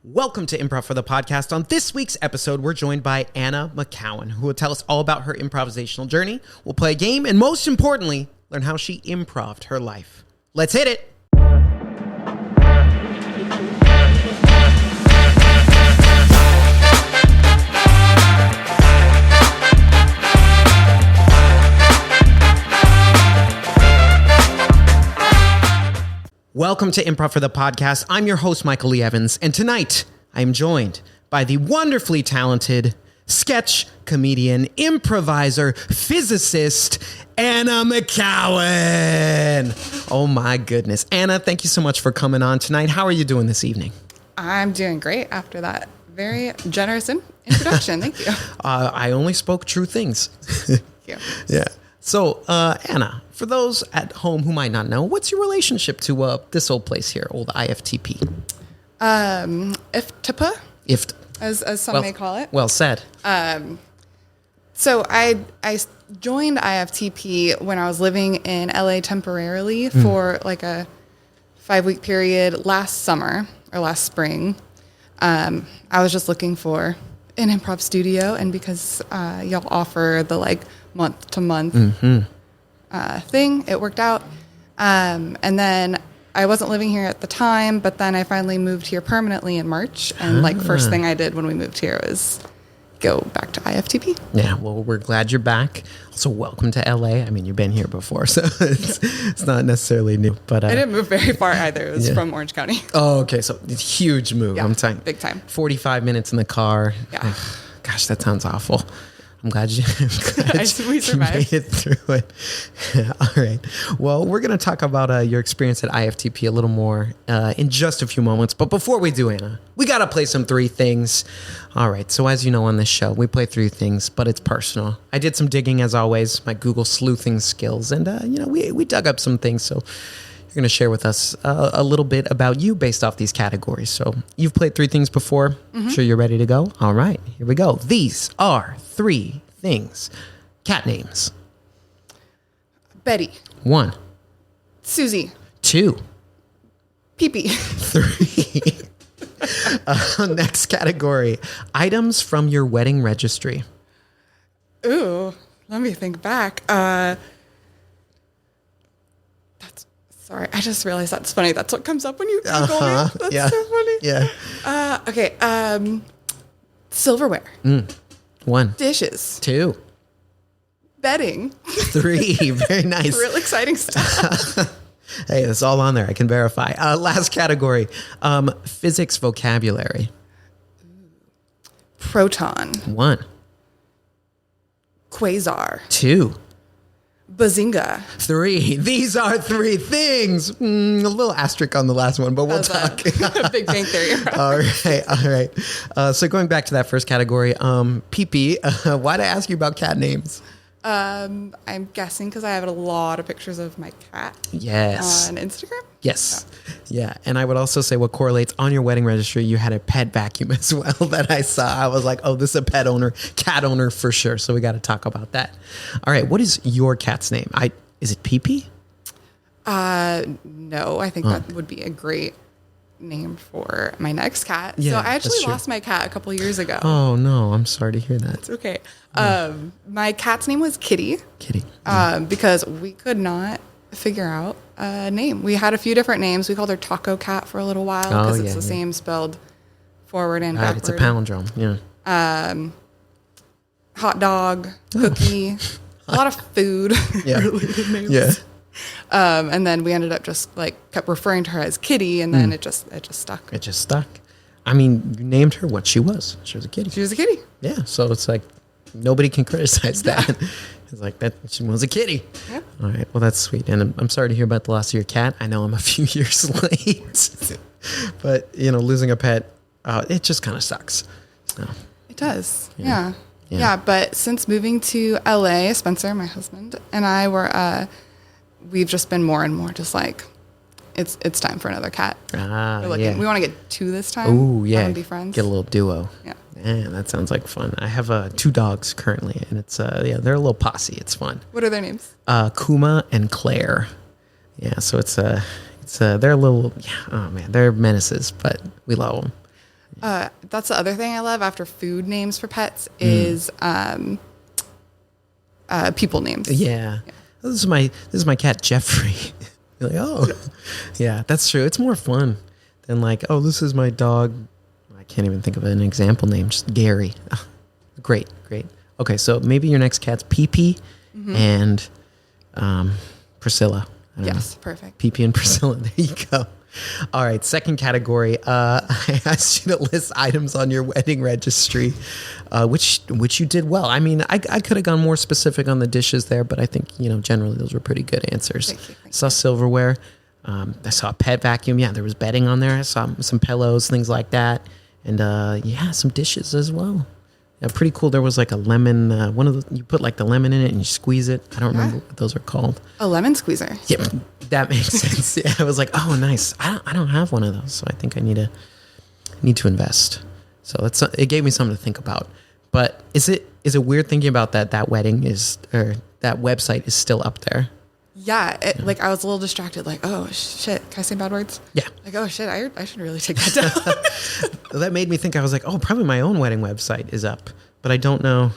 Welcome to Improv for the Podcast. On this week's episode, we're joined by Anna McCowan, who will tell us all about her improvisational journey. We'll play a game, and most importantly, learn how she improv'd her life. Let's hit it. Welcome to Improv for the Podcast. I'm your host, Michael Lee Evans, and tonight I am joined by the wonderfully talented sketch comedian, improviser, physicist, Anna McCowan. Oh my goodness. Anna, thank you so much for coming on tonight. How are you doing this evening? I'm doing great after that very generous introduction. Thank you. I only spoke true things. Thank you. Yeah. So, Anna, for those at home who might not know, what's your relationship to this old place here, old IFTP? IFTP, as some may call it. Well said. So I joined IFTP when I was living in LA temporarily for like a 5-week period last summer or last spring. I was just looking for an improv studio, and because y'all offer the like month-to-month thing, it worked out. And then I wasn't living here at the time, but then I finally moved here permanently in March. And like first thing I did when we moved here was go back to IFTP. Yeah, well, we're glad you're back. Also, welcome to LA. I mean, you've been here before, so it's not necessarily new. But I didn't move very far either. It was from Orange County. Oh, okay. So huge move. Yeah, I'm telling you. big time. 45 minutes in the car. Yeah. Gosh, that sounds awful. I'm glad you we survived. made it through it. Yeah, all right. Well, we're going to talk about your experience at IFTP a little more in just a few moments. But before we do, Anna, we got to play some three things. All right. So as you know on this show, we play three things, but it's personal. I did some digging as always, my Google sleuthing skills, and we dug up some things. So you're going to share with us a little bit about you based off these categories. So you've played three things before. Sure you're ready to go? All right, here we go. These are three things. Cat names. Betty. 1. Susie. 2. Pee-pee. 3. Next category. Items from your wedding registry. Ooh, let me think back. Sorry, I just realized that's funny. That's what comes up when you Google me. That's so funny. Yeah. Okay. Silverware. 1. Dishes. 2. Bedding. 3. Very nice. Real exciting stuff. Hey, it's all on there. I can verify. Last category. Physics vocabulary. Proton. 1. Quasar. 2. Bazinga. 3. These are three things. A little asterisk on the last one, but we'll talk. Big Bang Theory. All right. So going back to that first category, pee-pee, why'd I ask you about cat names? I'm guessing because I have a lot of pictures of my cat. Yes. On Instagram. Yes. Yeah. And I would also say what correlates on your wedding registry, you had a pet vacuum as well that I saw. I was like, oh, this is a cat owner for sure. So we got to talk about that. All right. What is your cat's name? Is it Pee-pee? No, I think that would be a great name for my next cat. Yeah, so I actually lost my cat a couple years ago. Oh no, I'm sorry to hear that. It's okay. My cat's name was Kitty. Kitty. Because we could not figure out a name. We had a few different names. We called her Taco Cat for a little while because it's the same spelled forward and backward. It's a palindrome. Yeah. Hot dog, cookie, a lot of food related names. Yeah. And then we ended up just like kept referring to her as Kitty, and then it just stuck. It just stuck. I mean, you named her what she was. She was a kitty. She was a kitty. Yeah. So it's like nobody can criticize that. It's like that she was a kitty. Yeah. All right. Well, that's sweet. And I'm sorry to hear about the loss of your cat. I know I'm a few years late, but losing a pet, it just kind of sucks. So, it does. Yeah. But since moving to LA, Spencer, my husband, and I were, we've just been more and more just like, it's time for another cat. We want to get 2 this time. Oh, yeah. And be friends. Get a little duo. Yeah. Man, that sounds like fun. I have 2 dogs currently, and it's they're a little posse. It's fun. What are their names? Kuma and Claire. Yeah, so they're a little. Yeah, oh man, they're menaces, but we love them. That's the other thing I love after food names for pets is people names. Yeah. This is my cat Jeffrey. You're like, oh, yeah, that's true. It's more fun than like, oh, this is my dog. I can't even think of an example name. Just Gary. Oh, great. Okay, so maybe your next cat's Pee-Pee and Priscilla. Yes, perfect. Pee-Pee and Priscilla. There you go. All right, second category. I asked you to list items on your wedding registry, which you did well. I mean, I could have gone more specific on the dishes there, but I think, generally those were pretty good answers. Thank you. I saw silverware. I saw a pet vacuum. Yeah, there was bedding on there. I saw some pillows, things like that. And some dishes as well. Yeah, pretty cool. There was like a lemon, you put like the lemon in it and you squeeze it. I don't remember what those are called. A lemon squeezer. Yep, that makes sense. Yeah, I was like, oh, nice. I don't have one of those, so I think I need to invest. So it gave me something to think about. But is it weird thinking about that wedding or that website is still up there? Yeah, like I was a little distracted. Like, oh shit, can I say bad words? Yeah. Like, oh shit, I should really take that down. That made me think. I was like, oh, probably my own wedding website is up, but I don't know.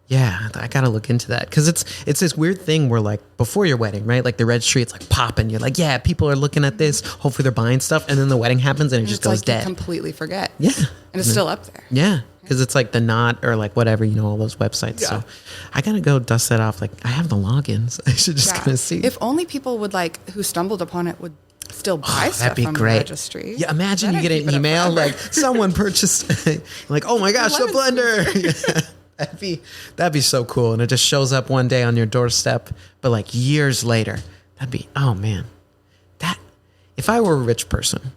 Yeah, I gotta look into that because it's this weird thing where like before your wedding, right? Like the registry, it's like popping. You're like, yeah, people are looking at this. Hopefully they're buying stuff, and then the wedding happens and it just goes like dead. You completely forget. Yeah, and it's still up there. Yeah, because it's like the Knot or like whatever, all those websites. Yeah. So I gotta go dust that off. Like I have the logins. I should just kind of see. If only people would who stumbled upon it would still buy stuff that'd be from great. the registry. Yeah, imagine you get an email like someone purchased, like, oh my gosh, the blender. Yeah. That'd be so cool, and it just shows up one day on your doorstep, but like years later, that'd be, oh man, that if I were a rich person.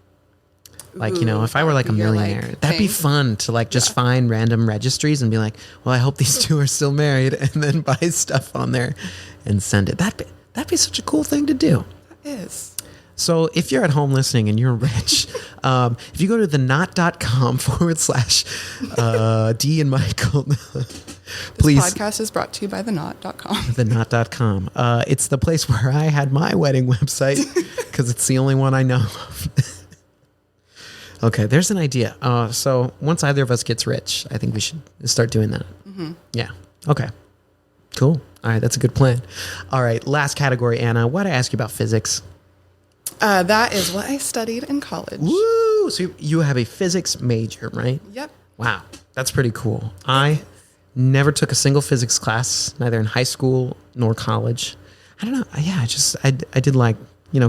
Like, if I were like a millionaire, that'd be fun to like just find random registries and be like, well, I hope these two are still married, and then buy stuff on there and send it. That'd be such a cool thing to do. That is. So if you're at home listening and you're rich, if you go to thenot.com/ D and Michael, please. This podcast is brought to you by thenot.com. Thenot.com. It's the place where I had my wedding website because it's the only one I know of. Okay, there's an idea. So once either of us gets rich, I think we should start doing that. Mm-hmm. Yeah. Okay. Cool. All right, that's a good plan. All right, last category, Anna. Why'd I ask you about physics? That is what I studied in college. Woo! So you have a physics major, right? Yep. Wow, that's pretty cool. I never took a single physics class, neither in high school nor college. I don't know. Yeah, I did like,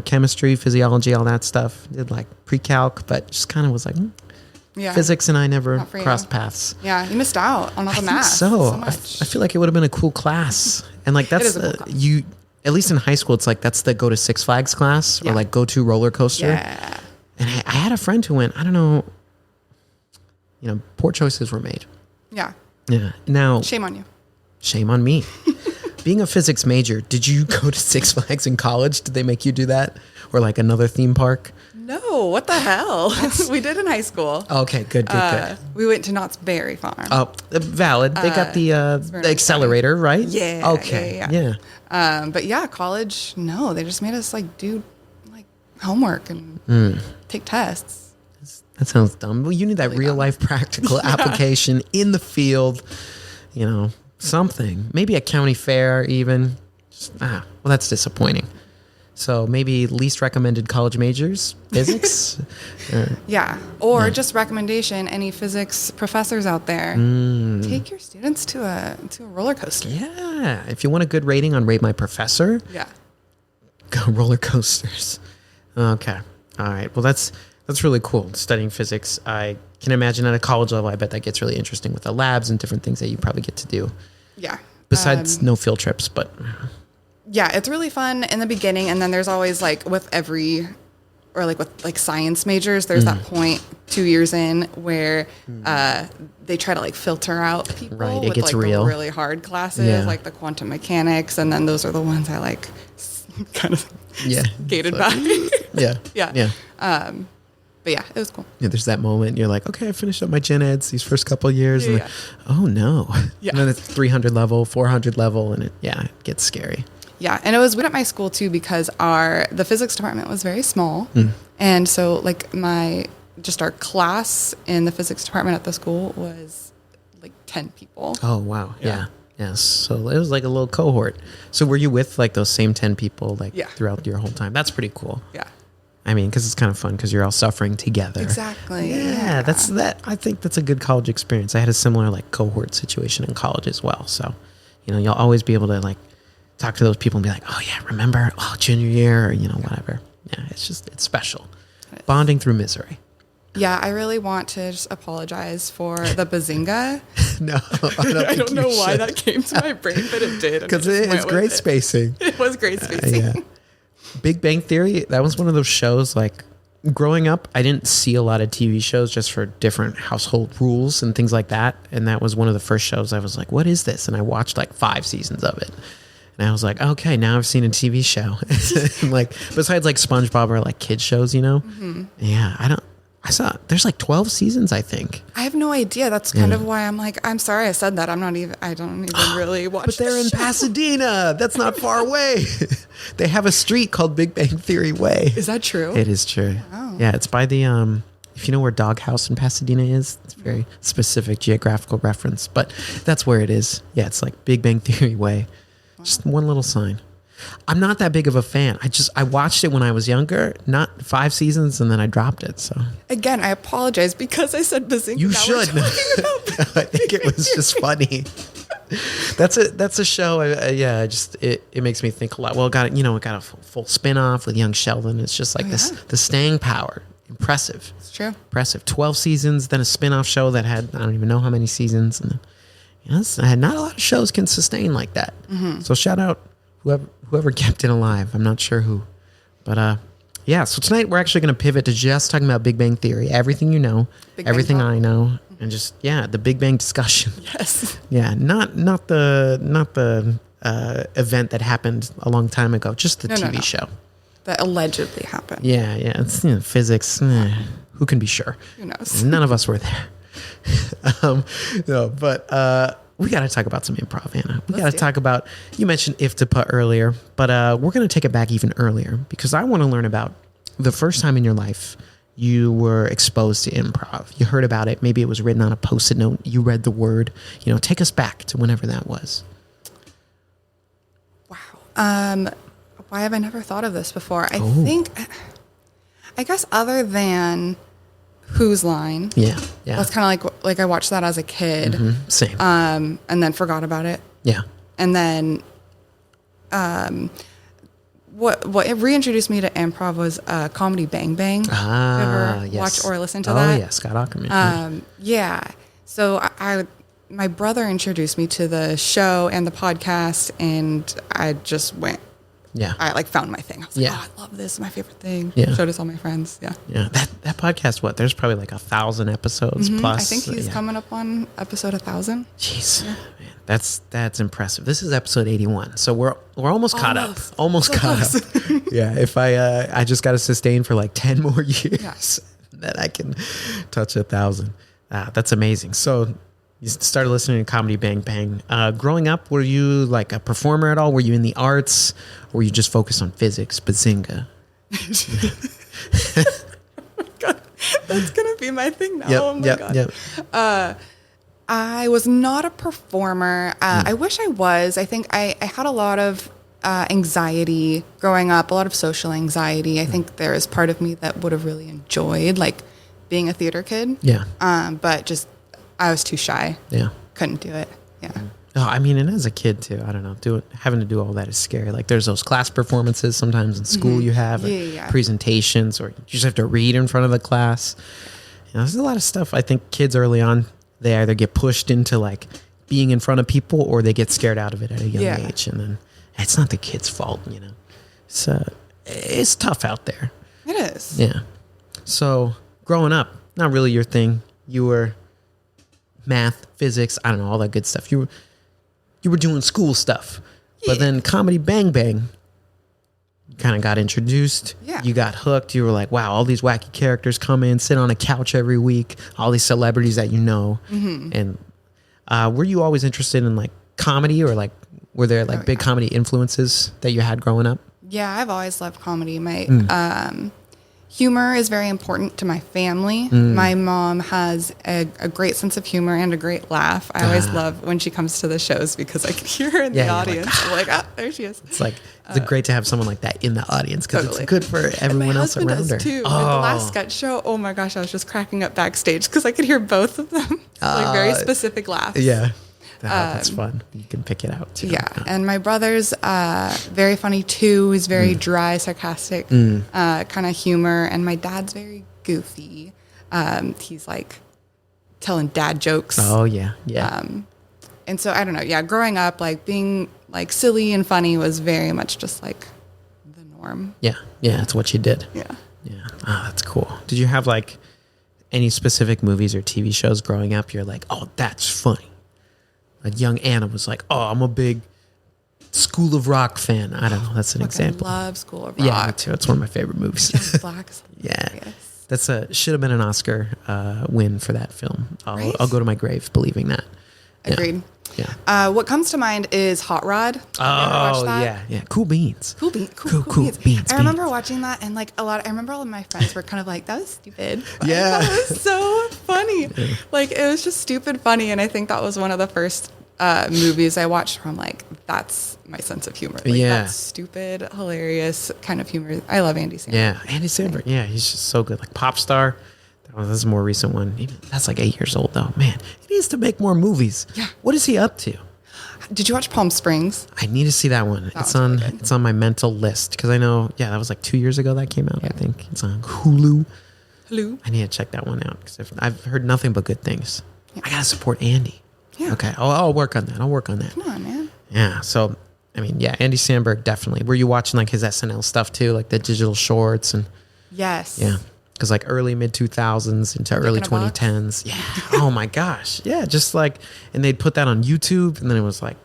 chemistry, physiology, all that stuff. Did like pre-calc, but just kind of was like, physics and I never crossed paths. Yeah, you missed out on all the math. So I feel like it would have been a cool class. And like that's at least in high school, it's like that's the go to Six Flags class or like go to roller coaster. Yeah. And I had a friend who went, I don't know, poor choices were made. Yeah. Yeah. Now, shame on you. Shame on me. Being a physics major, did you go to Six Flags in college? Did they make you do that? Or like another theme park? No, what the hell? We did in high school. Okay, good. We went to Knott's Berry Farm. Oh, valid. They got the accelerator, right? Yeah. Okay. Yeah. But yeah, college, no, they just made us like do like homework and take tests. That sounds dumb. Well, you need that real life practical application in the field, something. Maybe a county fair even. Well, that's disappointing. So maybe least recommended college majors, physics? Or just recommendation, any physics professors out there, take your students to a roller coaster. Yeah. If you want a good rating on Rate My Professor, go roller coasters. Okay. All right. Well, that's really cool, studying physics. I can imagine at a college level, I bet that gets really interesting with the labs and different things that you probably get to do. Yeah. Besides no field trips, but... Yeah, it's really fun in the beginning, and then there's always with science majors, there's that point 2 years in where they try to filter out people with the really hard classes, like the quantum mechanics, and then those are the ones I kind of skated by. Yeah. But yeah, it was cool. Yeah, there's that moment you're like, okay, I finished up my gen eds these first couple of years, and oh no, and then it's 300 level, 400 level, and it gets scary. Yeah, and it was weird at my school too because the physics department was very small, and so my just our class in the physics department at the school was like 10 people. Oh, wow. Yeah. Yes. So it was like a little cohort. So were you with like those same 10 people like throughout your whole time? That's pretty cool. Yeah. I mean, because it's kind of fun because you're all suffering together. Exactly. Yeah, that's that. I think that's a good college experience. I had a similar like cohort situation in college as well. So, you know, you'll always be able to like talk to those people and be like, oh yeah, remember junior year or, you know, whatever. Yeah, it's special. Bonding through misery. Yeah, I really want to just apologize for the bazinga. No, I don't know why that came to my brain, but it did. Because it's great spacing. It was great spacing. Yeah. Big Bang Theory, that was one of those shows, like, growing up, I didn't see a lot of TV shows just for different household rules and things like that. And that was one of the first shows I was like, what is this? And I watched like 5 seasons of it. And I was like, okay, now I've seen a TV show. And like, besides like SpongeBob or like kid shows, you know? Mm-hmm. Yeah, there's like 12 seasons, I think. I have no idea. That's kind of why I'm like, I'm sorry I said that. I don't even really watch But they're in Pasadena. That's not far away. They have a street called Big Bang Theory Way. Is that true? It is true. Oh. Yeah, it's by the, if you know where Doghouse in Pasadena is, it's a very specific geographical reference, but that's where it is. Yeah, it's like Big Bang Theory Way. Wow. Just one little sign. I'm not that big of a fan. I watched it when I was younger, not 5 seasons, and then I dropped it. So again, I apologize because I said bazinga. You should. I think it was just funny. That's a show. It makes me think a lot. Well, it got a full spin-off with young Sheldon. It's just like the staying power. Impressive. It's true. Impressive. 12 seasons, then a spin-off show that had, I don't even know how many seasons. And not a lot of shows can sustain like that. Mm-hmm. So shout out whoever kept it alive. I'm not sure who. But so tonight we're actually going to pivot to just talking about Big Bang Theory. Everything you know, everything I know, and just the Big Bang discussion. Yes. Yeah, not the event that happened a long time ago, just the TV show. That allegedly happened. Yeah, it's physics. Who can be sure? Who knows? None of us were there. We got to talk about some improv, Anna. We got to talk about, you mentioned if to put earlier, but we're going to take it back even earlier because I want to learn about the first time in your life you were exposed to improv. You heard about it. Maybe it was written on a Post-it note. You read the word. Take us back to whenever that was. Wow. Why have I never thought of this before? I guess other than Whose Line. Yeah. That's kind of like I watched that as a kid. Mm-hmm. Same. And then forgot about it. Yeah. And then, what it reintroduced me to improv was Comedy Bang Bang. Ah, ever watch or listen to that? that? Oh yeah, Scott Aukerman. Yeah. So my brother introduced me to the show and the podcast, and I just went. Yeah. I found my thing. I was like, I love this. It's my favorite thing. Yeah. Showed us all my friends. Yeah. Yeah. That podcast, there's probably like 1,000 episodes plus. I think he's coming up on episode 1,000. Jeez. Yeah. Man, that's impressive. This is episode 81. So we're almost caught up. Almost so caught up. Yeah. If I just got to sustain for like 10 more years, then I can touch 1,000. That's amazing. So you started listening to Comedy Bang Bang. Growing up, were you like a performer at all? Were you in the arts? Or were you just focused on physics, bazinga? Oh my God. That's going to be my thing now. Oh my God. Yep. I was not a performer. I wish I was. I think I had a lot of anxiety growing up, a lot of social anxiety. I think there is part of me that would have really enjoyed like being a theater kid. Yeah. But just I was too shy. Yeah. Couldn't do it. Yeah. Oh, I mean, and as a kid too, I don't know, having to do all that is scary. Like there's those class performances sometimes in school you have, presentations, or you just have to read in front of the class. There's a lot of stuff. I think kids early on, they either get pushed into like being in front of people or they get scared out of it at a young age. And then it's not the kid's fault, it's tough out there. It is. Yeah. So growing up, not really your thing. You were math, physics, I don't know, all that good stuff. You were doing school stuff. Yeah. But then Comedy Bang Bang, you kind of got introduced. Yeah. You got hooked. You were like, wow, all these wacky characters come in, sit on a couch every week, all these celebrities that you know. Mm-hmm. And were you always interested in like comedy, or like were there like big comedy influences that you had growing up? Yeah, I've always loved comedy. humor is very important to my family. My mom has a great sense of humor and a great laugh. I always love when she comes to the shows because I can hear her in the audience. I'm like, there she is. It's like, it's great to have someone like that in the audience because Totally. it's good for everyone else around does her. too. With the last sketch show, oh my gosh, I was just cracking up backstage because I could hear both of them. Like very specific laughs. Yeah. That's fun. You can pick it out too. Yeah. And my brother's very funny too. He's very dry, sarcastic kind of humor. And my dad's very goofy. He's like telling dad jokes. Oh, yeah. Yeah. And so I don't know. Yeah. Growing up, like being like silly and funny was very much just like the norm. Yeah. Yeah. That's what you did. Yeah. Yeah. Oh, that's cool. Did you have like any specific movies or TV shows growing up? You're like, oh, that's funny. Like young Anna was like, oh, I'm a big School of Rock fan. I don't know. That's an example. I love School of Rock. Yeah, me too. It's one of my favorite movies. Jack Black is Yeah. hilarious. That's should have been an Oscar win for that film. Right? I'll go to my grave believing that. Yeah. Agreed. Yeah. What comes to mind is Hot Rod. Have you ever watched that? yeah, yeah. Cool beans. Cool beans. I remember watching that and like I remember all of my friends were kind of like, that was stupid. But Yeah. I thought it was so funny. Yeah. Like it was just stupid funny. And I think that was one of the first movies I watched where I'm like, that's my sense of humor. Like, Yeah. That's stupid, hilarious kind of humor. I love Andy Samberg. Yeah, Andy Samberg. Yeah, he's just so good. Like Pop Star. That's a more recent one. That's like 8 years old though. Man, he needs to make more movies. Yeah. What is he up to? Did you watch Palm Springs? I need to see that one. That one's really good. It's on my mental list because I know. Yeah, that was like 2 years ago that came out. I think it's on Hulu. Hello. I need to check that one out because I've heard nothing but good things. Yeah. I gotta support Andy. Yeah. Okay. I'll work on that. Come on, man. Yeah. So, I mean, yeah, Andy Samberg definitely. Were you watching like his SNL stuff too, like the digital shorts and? Yes. Yeah. Because like early mid 2000s into early 2010s. Yeah. Oh my gosh. Yeah. Just like, and they'd put that on YouTube, and then it was like,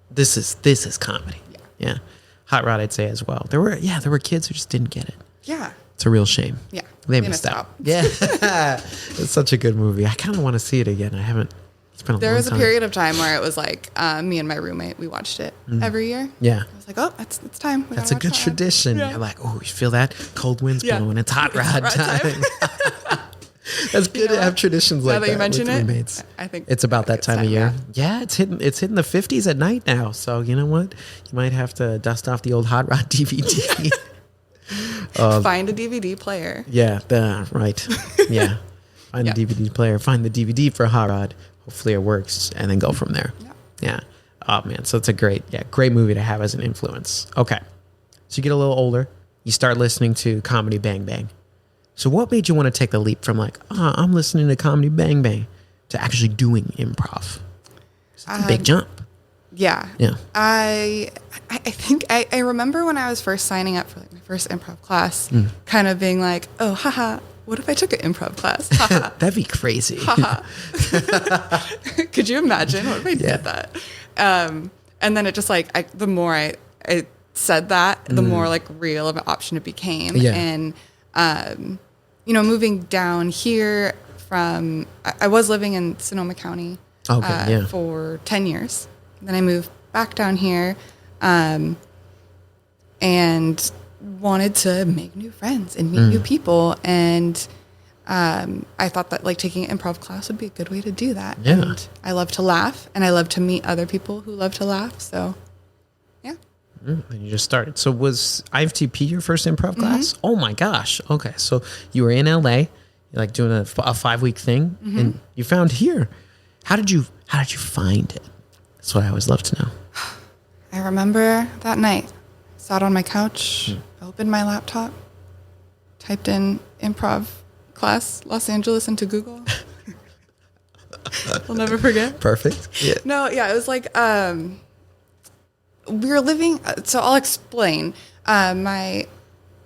this is comedy. Yeah. Hot Rod, I'd say as well. There were kids who just didn't get it. Yeah. It's a real shame. Yeah. They missed out. Yeah. It's such a good movie. I kind of want to see it again. I haven't. It's been a long time. There was a period of time where it was like me and my roommate, we watched it every year. Yeah. I was like, oh, it's time. That's a good tradition. Yeah. You're like, oh, you feel that? Cold winds blowing. It's Hot Rod time. That's good to have traditions like that. Now that you mention with it, roommates. I think it's about that time of year. Yeah. It's hitting the 50s at night now. So you know what? You might have to dust off the old Hot Rod DVD. Find a DVD player. Yeah, right. Yeah. Find the DVD player. Find the DVD for Hot Rod. Hopefully it works, and then go from there. Yeah. Oh man, so it's a great movie to have as an influence. Okay. So you get a little older, you start listening to Comedy Bang Bang. So what made you want to take the leap from like, I'm listening to Comedy Bang Bang to actually doing improv? It's a big jump. Yeah. Yeah. I think I remember when I was first signing up for like my first improv class, kind of being like, oh, haha, what if I took an improv class? Haha. That'd be crazy. Haha. Could you imagine? What if I did that? And then it just like, the more I said that, the more like real of an option it became. Yeah. And, moving down here from, I was living in Sonoma County for 10 years. Then I moved back down here and wanted to make new friends and meet new people. And I thought that like taking an improv class would be a good way to do that. Yeah. And I love to laugh, and I love to meet other people who love to laugh. So, yeah. And you just started. So was IFTP your first improv class? Oh my gosh. Okay. So you were in LA, you're like doing a 5-week thing, and you found here. How did you find it? That's what I always love to know. I remember that night, sat on my couch, opened my laptop, typed in improv class Los Angeles into Google. I'll never forget. Perfect. Yeah. No, yeah, it was like we were living. So I'll explain. My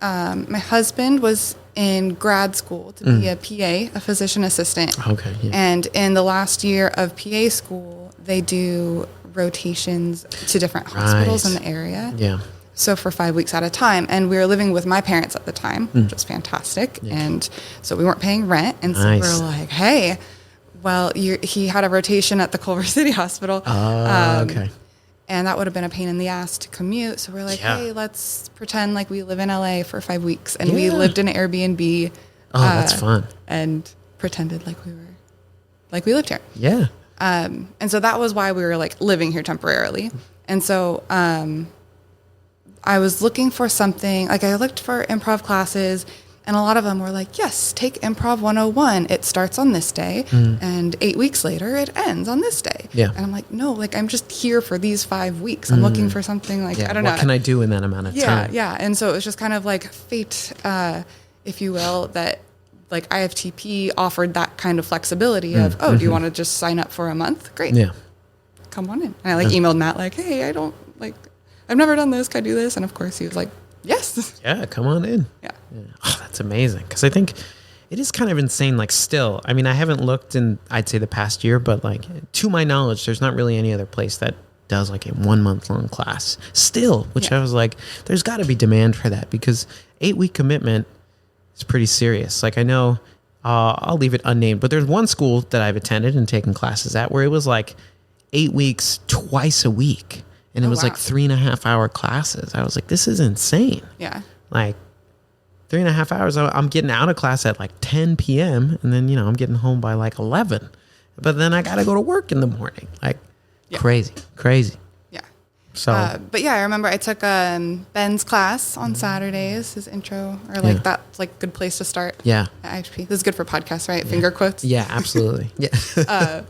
husband was in grad school to be a PA, a physician assistant. Okay. Yeah. And in the last year of PA school, they do rotations to different hospitals in the area. Yeah. So for 5 weeks at a time. And we were living with my parents at the time, which was fantastic. Yeah. And so we weren't paying rent. And so we were like, hey, well, he had a rotation at the Culver City Hospital. Okay. And that would have been a pain in the ass to commute. So we're like, hey, let's pretend like we live in LA for 5 weeks. And we lived in an Airbnb. Oh, that's fun. And pretended like we lived here. Yeah. And so that was why we were like living here temporarily. And so I was looking for something, like I looked for improv classes, and a lot of them were like, yes, take Improv 101. It starts on this day, and 8 weeks later, it ends on this day. Yeah. And I'm like, no, like I'm just here for these 5 weeks. I'm looking for something like, I don't know. What can I do in that amount of time? Yeah. And so it was just kind of like fate, if you will, that like IFTP offered that kind of flexibility of, do you want to just sign up for a month? Great. Yeah. Come on in. And I like emailed Matt like, hey, I've never done this. Can I do this? And of course he was like, yes. Yeah, come on in. Yeah. Oh, that's amazing. Because I think it is kind of insane. Like still, I mean, I haven't looked in, I'd say the past year, but like to my knowledge, there's not really any other place that does like a 1 month long class still, which I was like, there's got to be demand for that because 8 week commitment is pretty serious. Like I know, I'll leave it unnamed, but there's one school that I've attended and taken classes at where it was like 8 weeks, twice a week. And it was like 3.5 hour classes. I was like, this is insane. Yeah. Like 3.5 hours. I'm getting out of class at like 10 p.m. And then, I'm getting home by like 11. But then I got to go to work in the morning. Like crazy. Yeah. So, but yeah, I remember I took Ben's class on Saturdays, his intro, or like that's like good place to start. Yeah. At IHP. This is good for podcasts, right? Finger quotes. Yeah, absolutely. Yeah.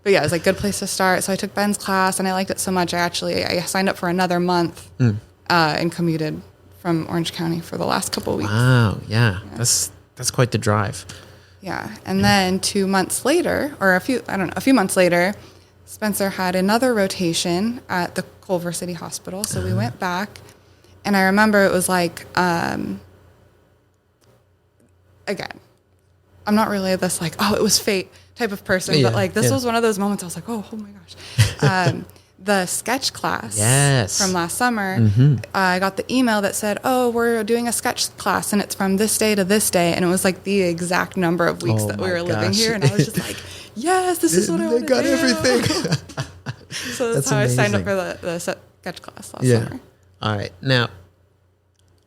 But yeah, it was like a good place to start. So I took Ben's class and I liked it so much. I signed up for another month and commuted from Orange County for the last couple of weeks. Wow. Yeah. That's quite the drive. Yeah. And then 2 months later, or a few months later, Spencer had another rotation at the Culver City Hospital. So we went back and I remember it was like, again, I'm not really this like, oh, it was fate type of person, but like this was one of those moments I was like, oh my gosh. The sketch class from last summer, I got the email that said, oh, we're doing a sketch class and it's from this day to this day. And it was like the exact number of weeks that we were living here. And I was just like, yes, this is what I want to do. They got everything. So that's how amazing. I signed up for the sketch class last summer. All right. Now,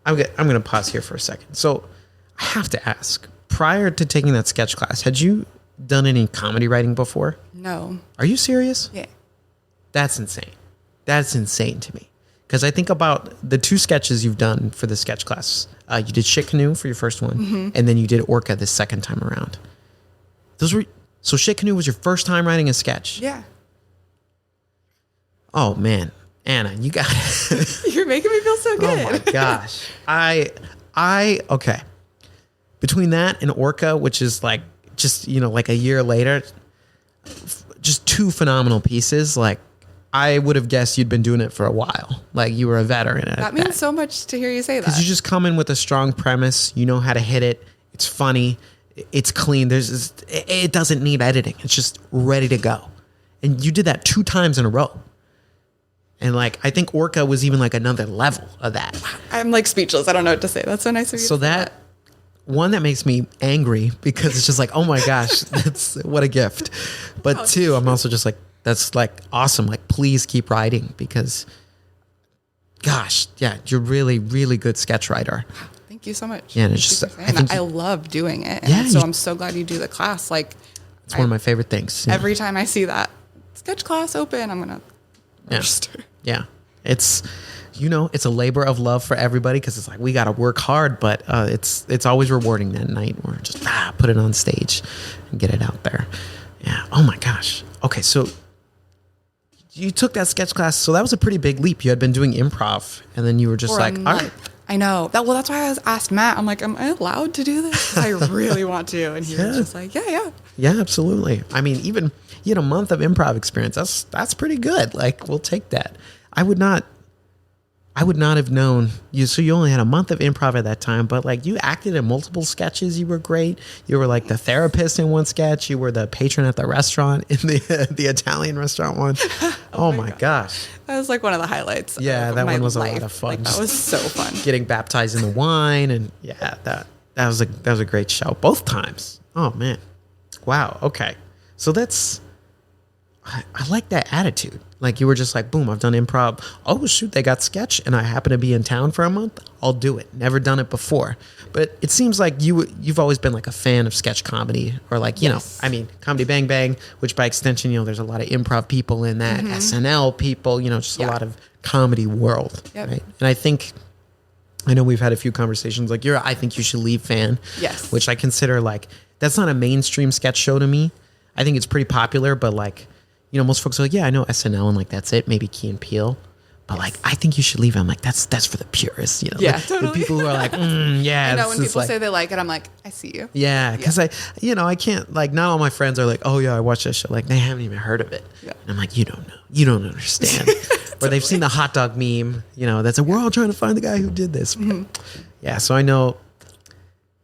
I'm going to pause here for a second. So I have to ask, prior to taking that sketch class, had you done any comedy writing before? No. Are you serious? Yeah. That's insane. That's insane to me. Because I think about the 2 sketches you've done for the sketch class. You did Shit Canoe for your first one, and then you did Orca the second time around. So Shit Canoe was your first time writing a sketch? Yeah. Oh, man. Anna, you got it. You're making me feel so good. Oh, my gosh. Okay. Between that and Orca, which is like, just, like a year later, just 2 phenomenal pieces. Like, I would have guessed you'd been doing it for a while. Like, you were a veteran at that. Means so much to hear you say that. Because you just come in with a strong premise. You know how to hit it. It's funny. It's clean. It doesn't need editing. It's just ready to go. And you did that 2 times in a row. And, like, I think Orca was even, like, another level of that. I'm, like, speechless. I don't know what to say. That's so nice of you. So that makes me angry because it's just like, oh my gosh, that's what a gift. But 2, I'm also just like, that's like awesome. Like, please keep writing because, gosh, yeah, you're really, really good sketch writer. Thank you so much. Yeah, and it's just, I love doing it. And so I'm so glad you do the class. Like, it's one of my favorite things. Every time I see that sketch class open, I'm going to register. Yeah. It's a labor of love for everybody because it's like we got to work hard, but it's always rewarding that night where just put it on stage and get it out there. Yeah. Oh my gosh. Okay, so you took that sketch class, so that was a pretty big leap. You had been doing improv, and then you were just all right. I know. That's why I asked Matt. I'm like, am I allowed to do this? 'Cause I really want to. And he was just like, yeah. Yeah, absolutely. I mean, even you had a month of improv experience. That's pretty good. Like, we'll take that. I would not have known you. So you only had a month of improv at that time, but like you acted in multiple sketches. You were great. You were like the therapist in one sketch. You were the patron at the restaurant in the Italian restaurant one. Oh my gosh. That was like one of the highlights. Yeah, that one was a lot of fun. Like, that was so fun. Getting baptized in the wine and that was a great show both times. Oh man. Wow. Okay. So I like that attitude. Like you were just like, boom, I've done improv. Oh shoot, they got sketch and I happen to be in town for a month. I'll do it. Never done it before. But it seems like you've always been like a fan of sketch comedy or like, you know, I mean, Comedy Bang Bang, which by extension, you know, there's a lot of improv people in that, SNL people, you know, just a lot of comedy world. Right? And I know we've had a few conversations like I think you should leave fan. Yes. Which I consider like, that's not a mainstream sketch show to me. I think it's pretty popular, but like, you know, most folks are like, yeah, I know SNL and like, that's it. Maybe Key and Peele. But like, I think you should leave it. I'm like, that's for the purists, you know? Yeah, the people who are like, yeah. I know when people say they like it, I'm like, I see you. Yeah, because I can't, like, not all my friends are like, oh yeah, I watched that show. Like, they haven't even heard of it. Yeah. And I'm like, you don't know. You don't understand. Or they've seen the hot dog meme, you know, that's like, we're all trying to find the guy who did this. Yeah, so I know,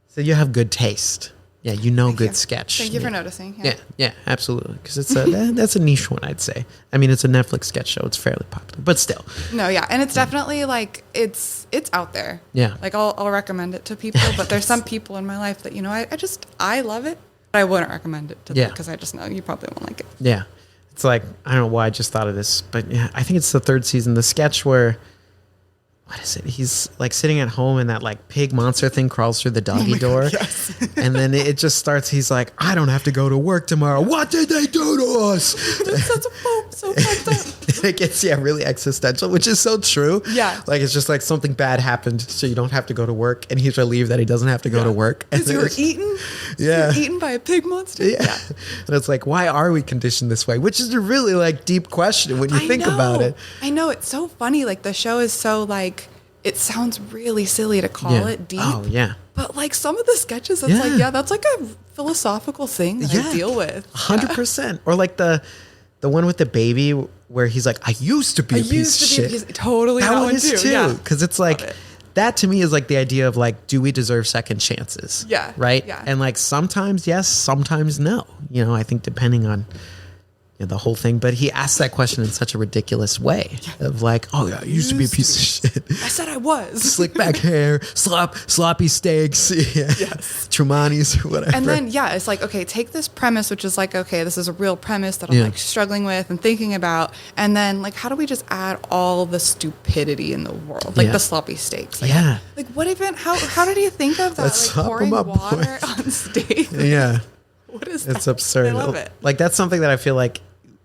so you have good taste. Yeah, you know, good sketch. Thank you for noticing. Yeah, absolutely. Because it's that's a niche one, I'd say. I mean, it's a Netflix sketch show. It's fairly popular, but still. No, yeah, and it's definitely like it's out there. Yeah, like I'll recommend it to people, but there's some people in my life that, you know, I love it, but I wouldn't recommend it to them because I just know you probably won't like it. Yeah, it's like, I don't know why I just thought of this, but yeah, I think it's the third season. The sketch where, what is it? He's like sitting at home and that like pig monster thing crawls through the doggy door. God, yes. And then it just starts. He's like, I don't have to go to work tomorrow. What did they do to us? That's so fucked up. It gets, really existential, which is so true. Yeah. Like, it's just like something bad happened, so you don't have to go to work. And he's relieved that he doesn't have to go to work. Because you were eaten? Yeah. You were eaten by a pig monster? Yeah. And it's like, why are we conditioned this way? Which is a really like deep question when you think about it. I know. It's so funny. Like, the show is so like, it sounds really silly to call it deep. Oh, yeah. But like some of the sketches, it's like, that's like a philosophical thing that I deal with. 100%. Or like the one with the baby where he's like, I used to be a piece of shit. Totally. That one is too. Because it's like, that to me is like the idea of like, do we deserve second chances? Yeah. Right? Yeah. And like sometimes yes, sometimes no. You know, I think depending on the whole thing, but he asked that question in such a ridiculous way of like, oh yeah, I used to be a piece of shit. I said I was. Slick back hair, sloppy steaks, Trumani's or whatever. And then, it's like, okay, take this premise, which is like, okay, this is a real premise that I'm like struggling with and thinking about. And then like, how do we just add all the stupidity in the world? Like the sloppy steaks. Like, like what even, how did he think of that? Let's like pouring up, water on steak? Yeah. What is that? It's absurd. I love it. Like that's something that I feel like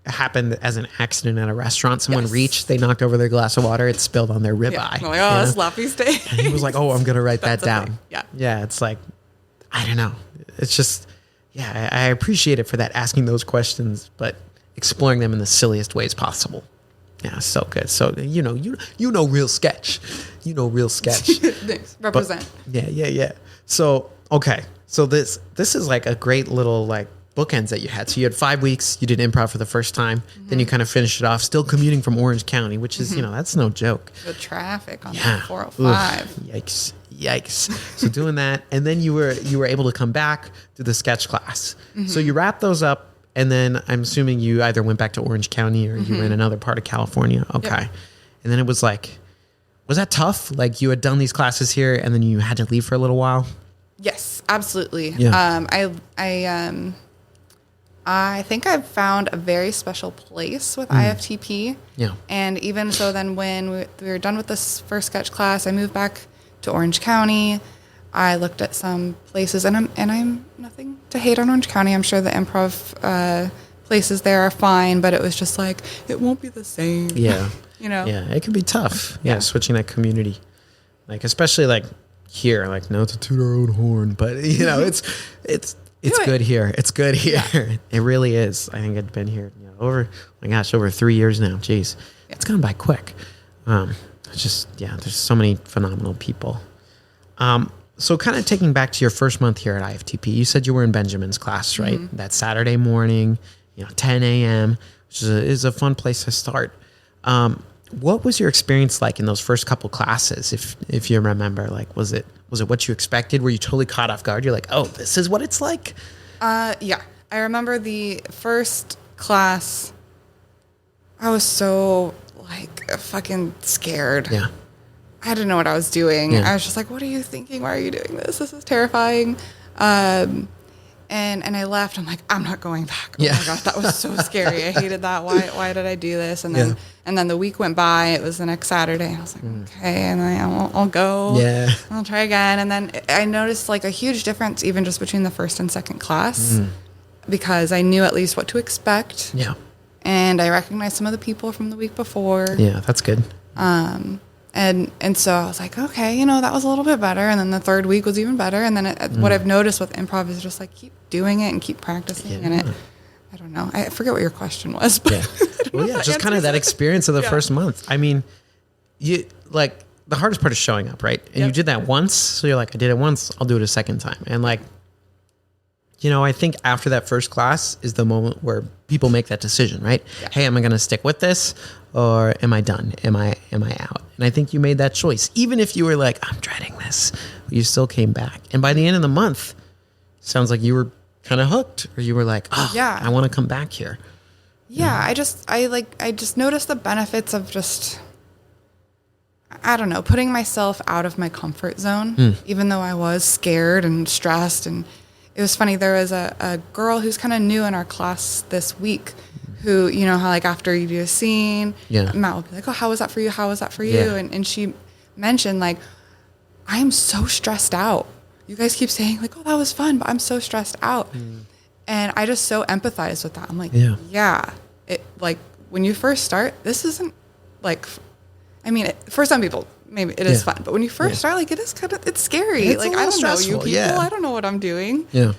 happened as an accident at a restaurant. Someone reached, they knocked over their glass of water, it spilled on their ribeye. I'm like, oh, sloppy steak. And he was like, oh, I'm going to write that down. Yeah. Yeah. It's like, I don't know. It's just, I appreciate it for that, asking those questions, but exploring them in the silliest ways possible. Yeah. So good. So, you know, real sketch, Thanks. Represent. But, yeah. So, okay. So this is like a great little like bookends that you had. So you had 5 weeks, you did improv for the first time, then you kind of finished it off, still commuting from Orange County, which is, that's no joke. The traffic on the 405. Oof, yikes. So doing that, and then you were able to come back to the sketch class. So you wrapped those up, and then I'm assuming you either went back to Orange County or you were in another part of California. Okay. Yep. And then it was like, was that tough? Like you had done these classes here and then you had to leave for a little while? Yes, absolutely. Yeah. I think I've found a very special place with IFTP. Yeah. And even so, then when we were done with this first sketch class, I moved back to Orange County. I looked at some places, and I'm nothing to hate on Orange County. I'm sure the improv places there are fine, but it was just like, it won't be the same. Yeah. Yeah, it can be tough. Yeah, switching that community. Like, especially like here, like, not to toot our own horn, but it's good here. It's good here. Yeah. It really is. I think I've been here over 3 years now. Jeez. Yeah. It's gone by quick. It's just, there's so many phenomenal people. So kind of taking back to your first month here at IFTP, you said you were in Benjamin's class, right? Mm-hmm. That Saturday morning, 10 a.m., which is a fun place to start. What was your experience like in those first couple classes? If you remember, like, was it what you expected? Were you totally caught off guard? You're like, oh, this is what it's like? Yeah. I remember the first class, I was so like fucking scared. Yeah. I didn't know what I was doing. Yeah. I was just like, what are you thinking? Why are you doing this? This is terrifying. And I left. I'm like, I'm not going back. Oh Yeah. my gosh, that was so scary. I hated that. Why did I do this? And then the week went by. It was the next Saturday. I was like, okay, and I'll go. Yeah. I'll try again. And then I noticed like a huge difference even just between the first and second class because I knew at least what to expect. Yeah. And I recognized some of the people from the week before. Yeah, that's good. And so I was like, okay, that was a little bit better. And then the third week was even better. And then what I've noticed with improv is just like keep doing it and keep practicing. Yeah. And I don't know. I forget what your question was. But Well, yeah, just kind of that experience of the first month. I mean, you like the hardest part is showing up, right? And you did that once. So you're like, I did it once. I'll do it a second time. And like, I think after that first class is the moment where people make that decision, right? Yeah. Hey, am I going to stick with this or am I done? Am I out? And I think you made that choice. Even if you were like, I'm dreading this, but you still came back. And by the end of the month, sounds like you were kind of hooked or you were like, oh, yeah, I want to come back here. Yeah. I just noticed the benefits of just, I don't know, putting myself out of my comfort zone, even though I was scared and stressed. And it was funny. There was a girl who's kind of new in our class this week who, how like after you do a scene, Matt will be like, oh, how was that for you? How was that for you? Yeah. And she mentioned like, I am so stressed out. You guys keep saying like, oh, that was fun, but I'm so stressed out. And I just so empathize with that. I'm like, it like when you first start, this isn't like, for some people, maybe it is fun, but when you first start, like it is it's scary. It's like, I don't know you people. Yeah. I don't know what I'm doing. Yeah.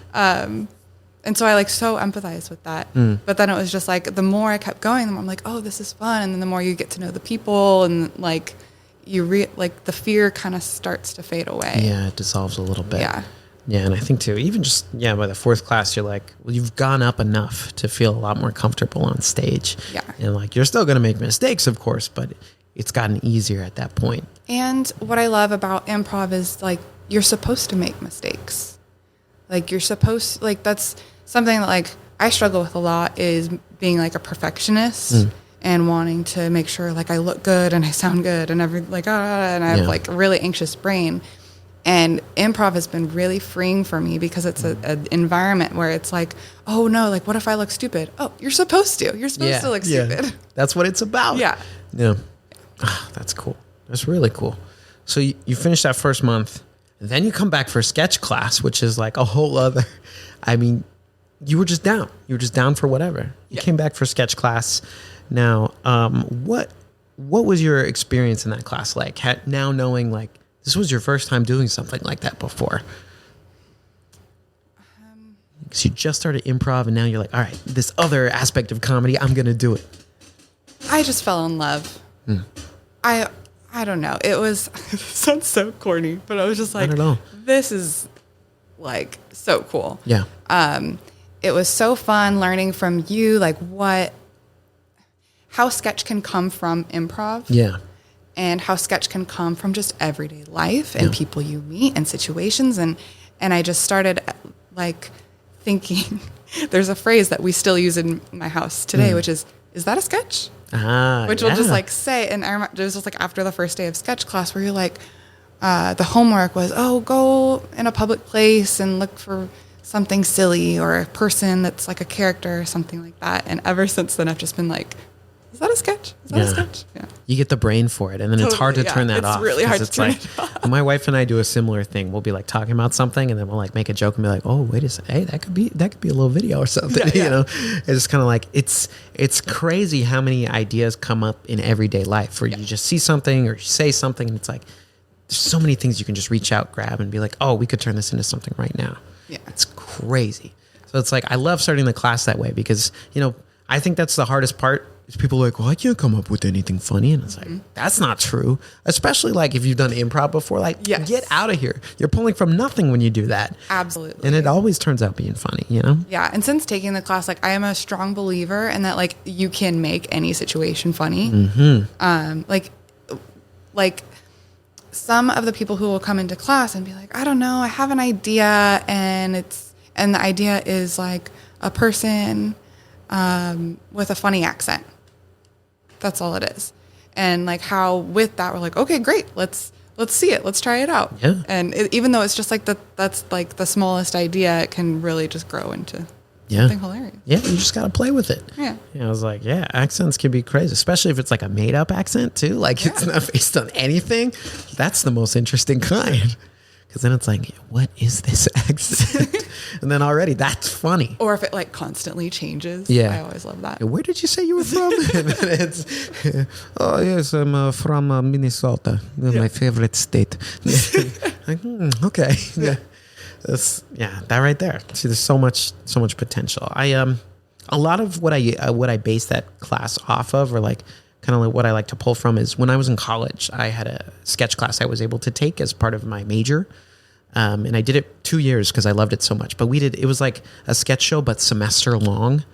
And so I like so empathize with that. But then it was just like, the more I kept going, the more I'm like, oh, this is fun. And then the more you get to know the people and like like the fear kind of starts to fade away. Yeah. It dissolves a little bit. Yeah. Yeah. And I think too, even just, by the fourth class, you're like, well, you've gone up enough to feel a lot more comfortable on stage. Yeah. And like, you're still going to make mistakes, of course, but it's gotten easier at that point. And what I love about improv is like, you're supposed to make mistakes. Like that's something that like I struggle with a lot is being like a perfectionist and wanting to make sure like I look good and I sound good and and I have like a really anxious brain. And improv has been really freeing for me because it's an environment where it's like, oh no, like what if I look stupid? Oh, you're supposed to. You're supposed to look stupid. That's what it's about. Yeah. Yeah. Oh, that's cool. That's really cool. So you finish that first month, and then you come back for sketch class, which is like a whole other, you were just down. You were just down for whatever. You came back for sketch class. Now, what was your experience in that class like? Now knowing like this was your first time doing something like that before. Because you just started improv and now you're like, all right, this other aspect of comedy, I'm going to do it. I just fell in love. I don't know. It was, it sounds so corny, but I was just like, this is like so cool. Yeah. It was so fun learning from you, like how sketch can come from improv. Yeah. And how sketch can come from just everyday life and people you meet and situations. And I just started like thinking, there's a phrase that we still use in my house today, which is that a sketch? Which will just like say, and I remember it was just like after the first day of sketch class where you're like, the homework was, go in a public place and look for something silly or a person that's like a character or something like that. And ever since then, I've just been like, is that a sketch? Is that a sketch? Yeah. You get the brain for it, and then it's hard to turn that off. It's really hard to turn it off. My wife and I do a similar thing. We'll be like talking about something, and then we'll like make a joke and be like, "Oh, wait a second, hey, that could be a little video or something." It's just kind of like it's crazy how many ideas come up in everyday life where you just see something or you say something, and it's like there's so many things you can just reach out, grab, and be like, "Oh, we could turn this into something right now." Yeah, it's crazy. So it's like I love starting the class that way because I think that's the hardest part. People are like, well, I can't come up with anything funny. And it's like, that's not true. Especially like if you've done improv before, like get out of here. You're pulling from nothing when you do that. Absolutely. And it always turns out being funny, Yeah. And since taking the class, like I am a strong believer in that, like you can make any situation funny. Mm-hmm. Like some of the people who will come into class and be like, I don't know, I have an idea. And the idea is like a person with a funny accent. That's all it is. And like how with that we're like, okay, great. Let's let's see it. Let's try it out. Yeah. And even though it's just like that's like the smallest idea, it can really just grow into Yeah. something hilarious. Yeah, you just got to play with it. Yeah. I was like, yeah, accents can be crazy, especially if it's like a made up accent too. Like it's not based on anything. That's the most interesting kind. Because then it's like, what is this accent? And then already that's funny. Or if it like constantly changes. Yeah. I always love that. Where did you say you were from? And then it's, oh, yes, I'm from Minnesota, my favorite state. Like, okay. Yeah. That right there. See, there's so much potential. A lot of what I base that class off of, or like kind of like what I like to pull from, is when I was in college, I had a sketch class I was able to take as part of my major. And I did it 2 years because I loved it so much. But it was like a sketch show, but semester long,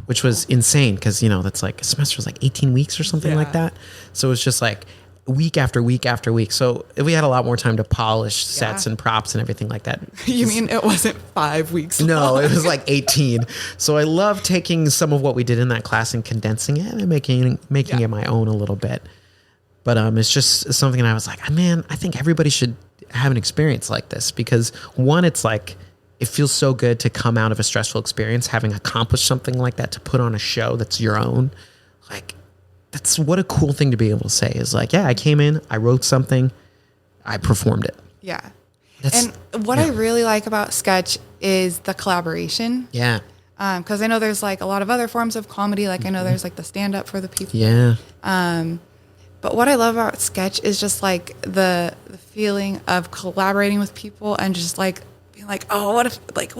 which was insane because, that's like a semester was like 18 weeks or something like that. So it was just like week after week after week. So we had a lot more time to polish sets and props and everything like that. You mean it wasn't 5 weeks long? No, it was like 18. So I love taking some of what we did in that class and condensing it and making it my own a little bit. But it's just something I was like, man, I think everybody should have an experience like this, because one, it's like, it feels so good to come out of a stressful experience having accomplished something like that, to put on a show that's your own. Like, that's what a cool thing to be able to say, is like, yeah, I came in, I wrote something, I performed it. Yeah. And what I really like about sketch is the collaboration. Yeah. Because I know there's like a lot of other forms of comedy. Like I know there's like the stand up for the people. Yeah. But what I love about sketch is just like the feeling of collaborating with people and just like being like, oh, what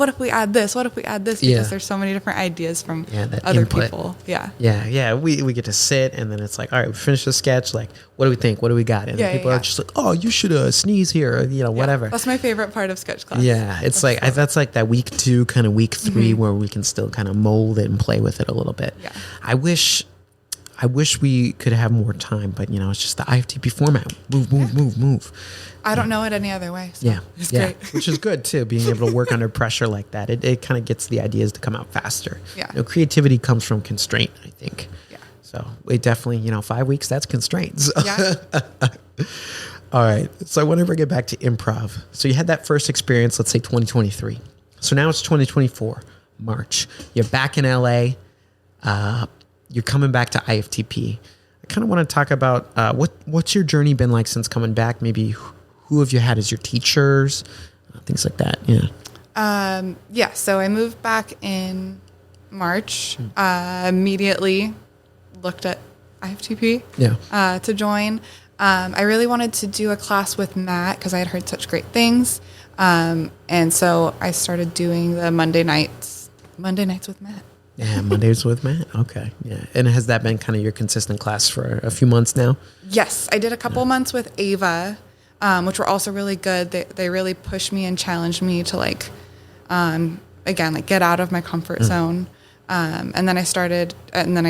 if we add this? What if we add this? Because there's so many different ideas from other people. Yeah. Yeah. Yeah. We get to sit, and then it's like, all right, we finished the sketch. Like, what do we think? What do we got? And people are just like, oh, you should sneeze here, or, whatever. That's my favorite part of sketch class. Yeah. It's that's like that week 2, kind of week 3 where we can still kind of mold it and play with it a little bit. Yeah. I wish we could have more time, but it's just the IFTP format. Move. I don't know it any other way. So it's great. Which is good too, being able to work under pressure like that. It kind of gets the ideas to come out faster. Yeah. Creativity comes from constraint, I think. Yeah. So it definitely, 5 weeks, that's constraints. Yeah. All right. So I want to bring it back to improv. So you had that first experience, let's say 2023. So now it's 2024, March. You're back in LA. You're coming back to IFTP. I kind of want to talk about what's your journey been like since coming back? Maybe who have you had as your teachers? Things like that. Yeah. So I moved back in March. Immediately looked at IFTP to join. I really wanted to do a class with Matt because I had heard such great things. And so I started doing the Monday nights with Matt. Yeah, Mondays with Matt. Okay. Yeah. And has that been kind of your consistent class for a few months now? Yes. I did a couple months with Ava, which were also really good. They really pushed me and challenged me to again, get out of my comfort zone. And then I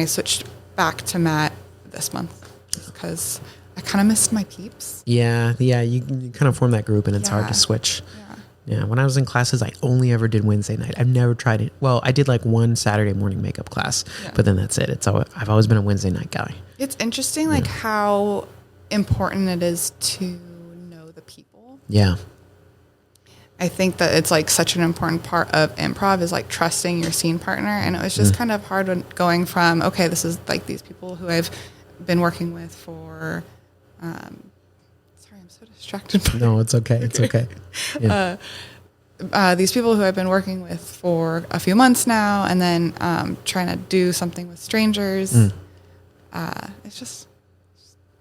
switched back to Matt this month because I kind of missed my peeps. Yeah. You kind of form that group, and it's hard to switch. Yeah, when I was in classes, I only ever did Wednesday night. I've never tried it. Well, I did one Saturday morning makeup class, but then that's it. I've always been a Wednesday night guy. It's interesting, how important it is to know the people. Yeah. I think that it's such an important part of improv is trusting your scene partner. And it was just kind of hard when going from, okay, this is these people who I've been working with for, so distracted. No, it's okay. It's okay. Yeah. These people who I've been working with for a few months now, and then trying to do something with strangers. It's just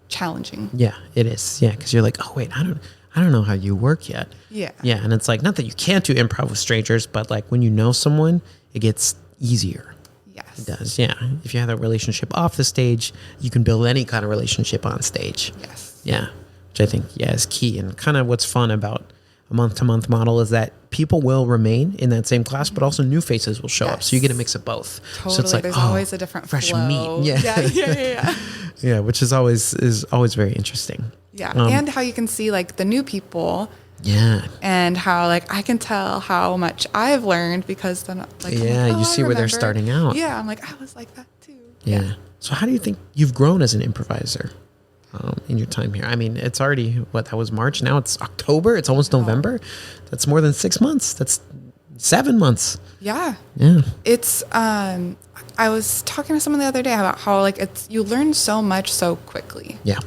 challenging. Yeah, it is. Yeah, because you're like, oh wait, I don't know how you work yet. Yeah. Yeah, and it's not that you can't do improv with strangers, but when you know someone, it gets easier. Yes. It does. Yeah. If you have that relationship off the stage, you can build any kind of relationship on stage. Yes. Yeah. Which I think, is key. And kind of what's fun about a month-to-month model is that people will remain in that same class, but also new faces will show up. So you get a mix of both. Totally. So it's there's always a different fresh flow. meat. Yeah. Yeah, which is always very interesting. Yeah. And how you can see the new people. Yeah. And how I can tell how much I've learned because then you see where they're starting out. Yeah. I'm I was like that too. Yeah. So how do you think you've grown as an improviser? in your time here? I mean, it's already, that was March. Now it's October. It's almost November. That's more than 6 months. That's 7 months. Yeah. Yeah. It's, I was talking to someone the other day about how like you learn so much so quickly. Yeah.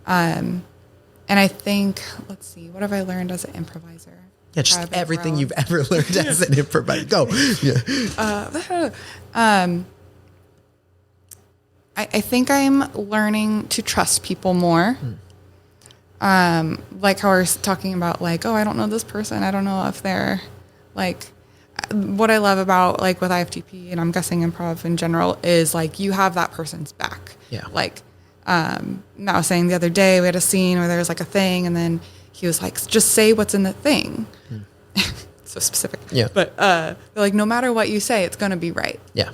And I think, let's see, what have I learned as an improviser? Yeah, just everything you've ever learned as an improviser. Go. Yeah. I think I'm learning to trust people more. Like how we're talking about like, oh, I don't know this person. I don't know if they're like, what I love about like with IFTP and I'm guessing improv in general is like you have that person's back. Yeah. Like, Matt was saying the other day we had a scene where there was like a thing and then he was like, just say what's in the thing. So specific. Yeah. But they're like, no matter what you say, it's going to be right. Yeah.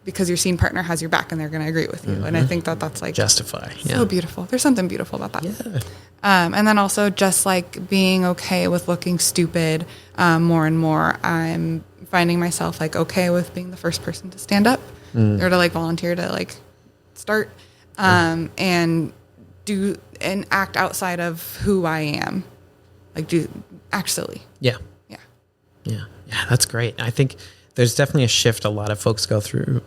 Because your scene partner has your back and they're going to agree with you. And I think that's like justify. So beautiful. There's something beautiful about that. Yeah. And then also just like being okay with looking stupid more and more. I'm finding myself like okay with being the first person to stand up or to like volunteer to like start and do and act outside of who I am. Like act silly. Yeah. Yeah. Yeah. Yeah. That's great. I think there's definitely a shift a lot of folks go through.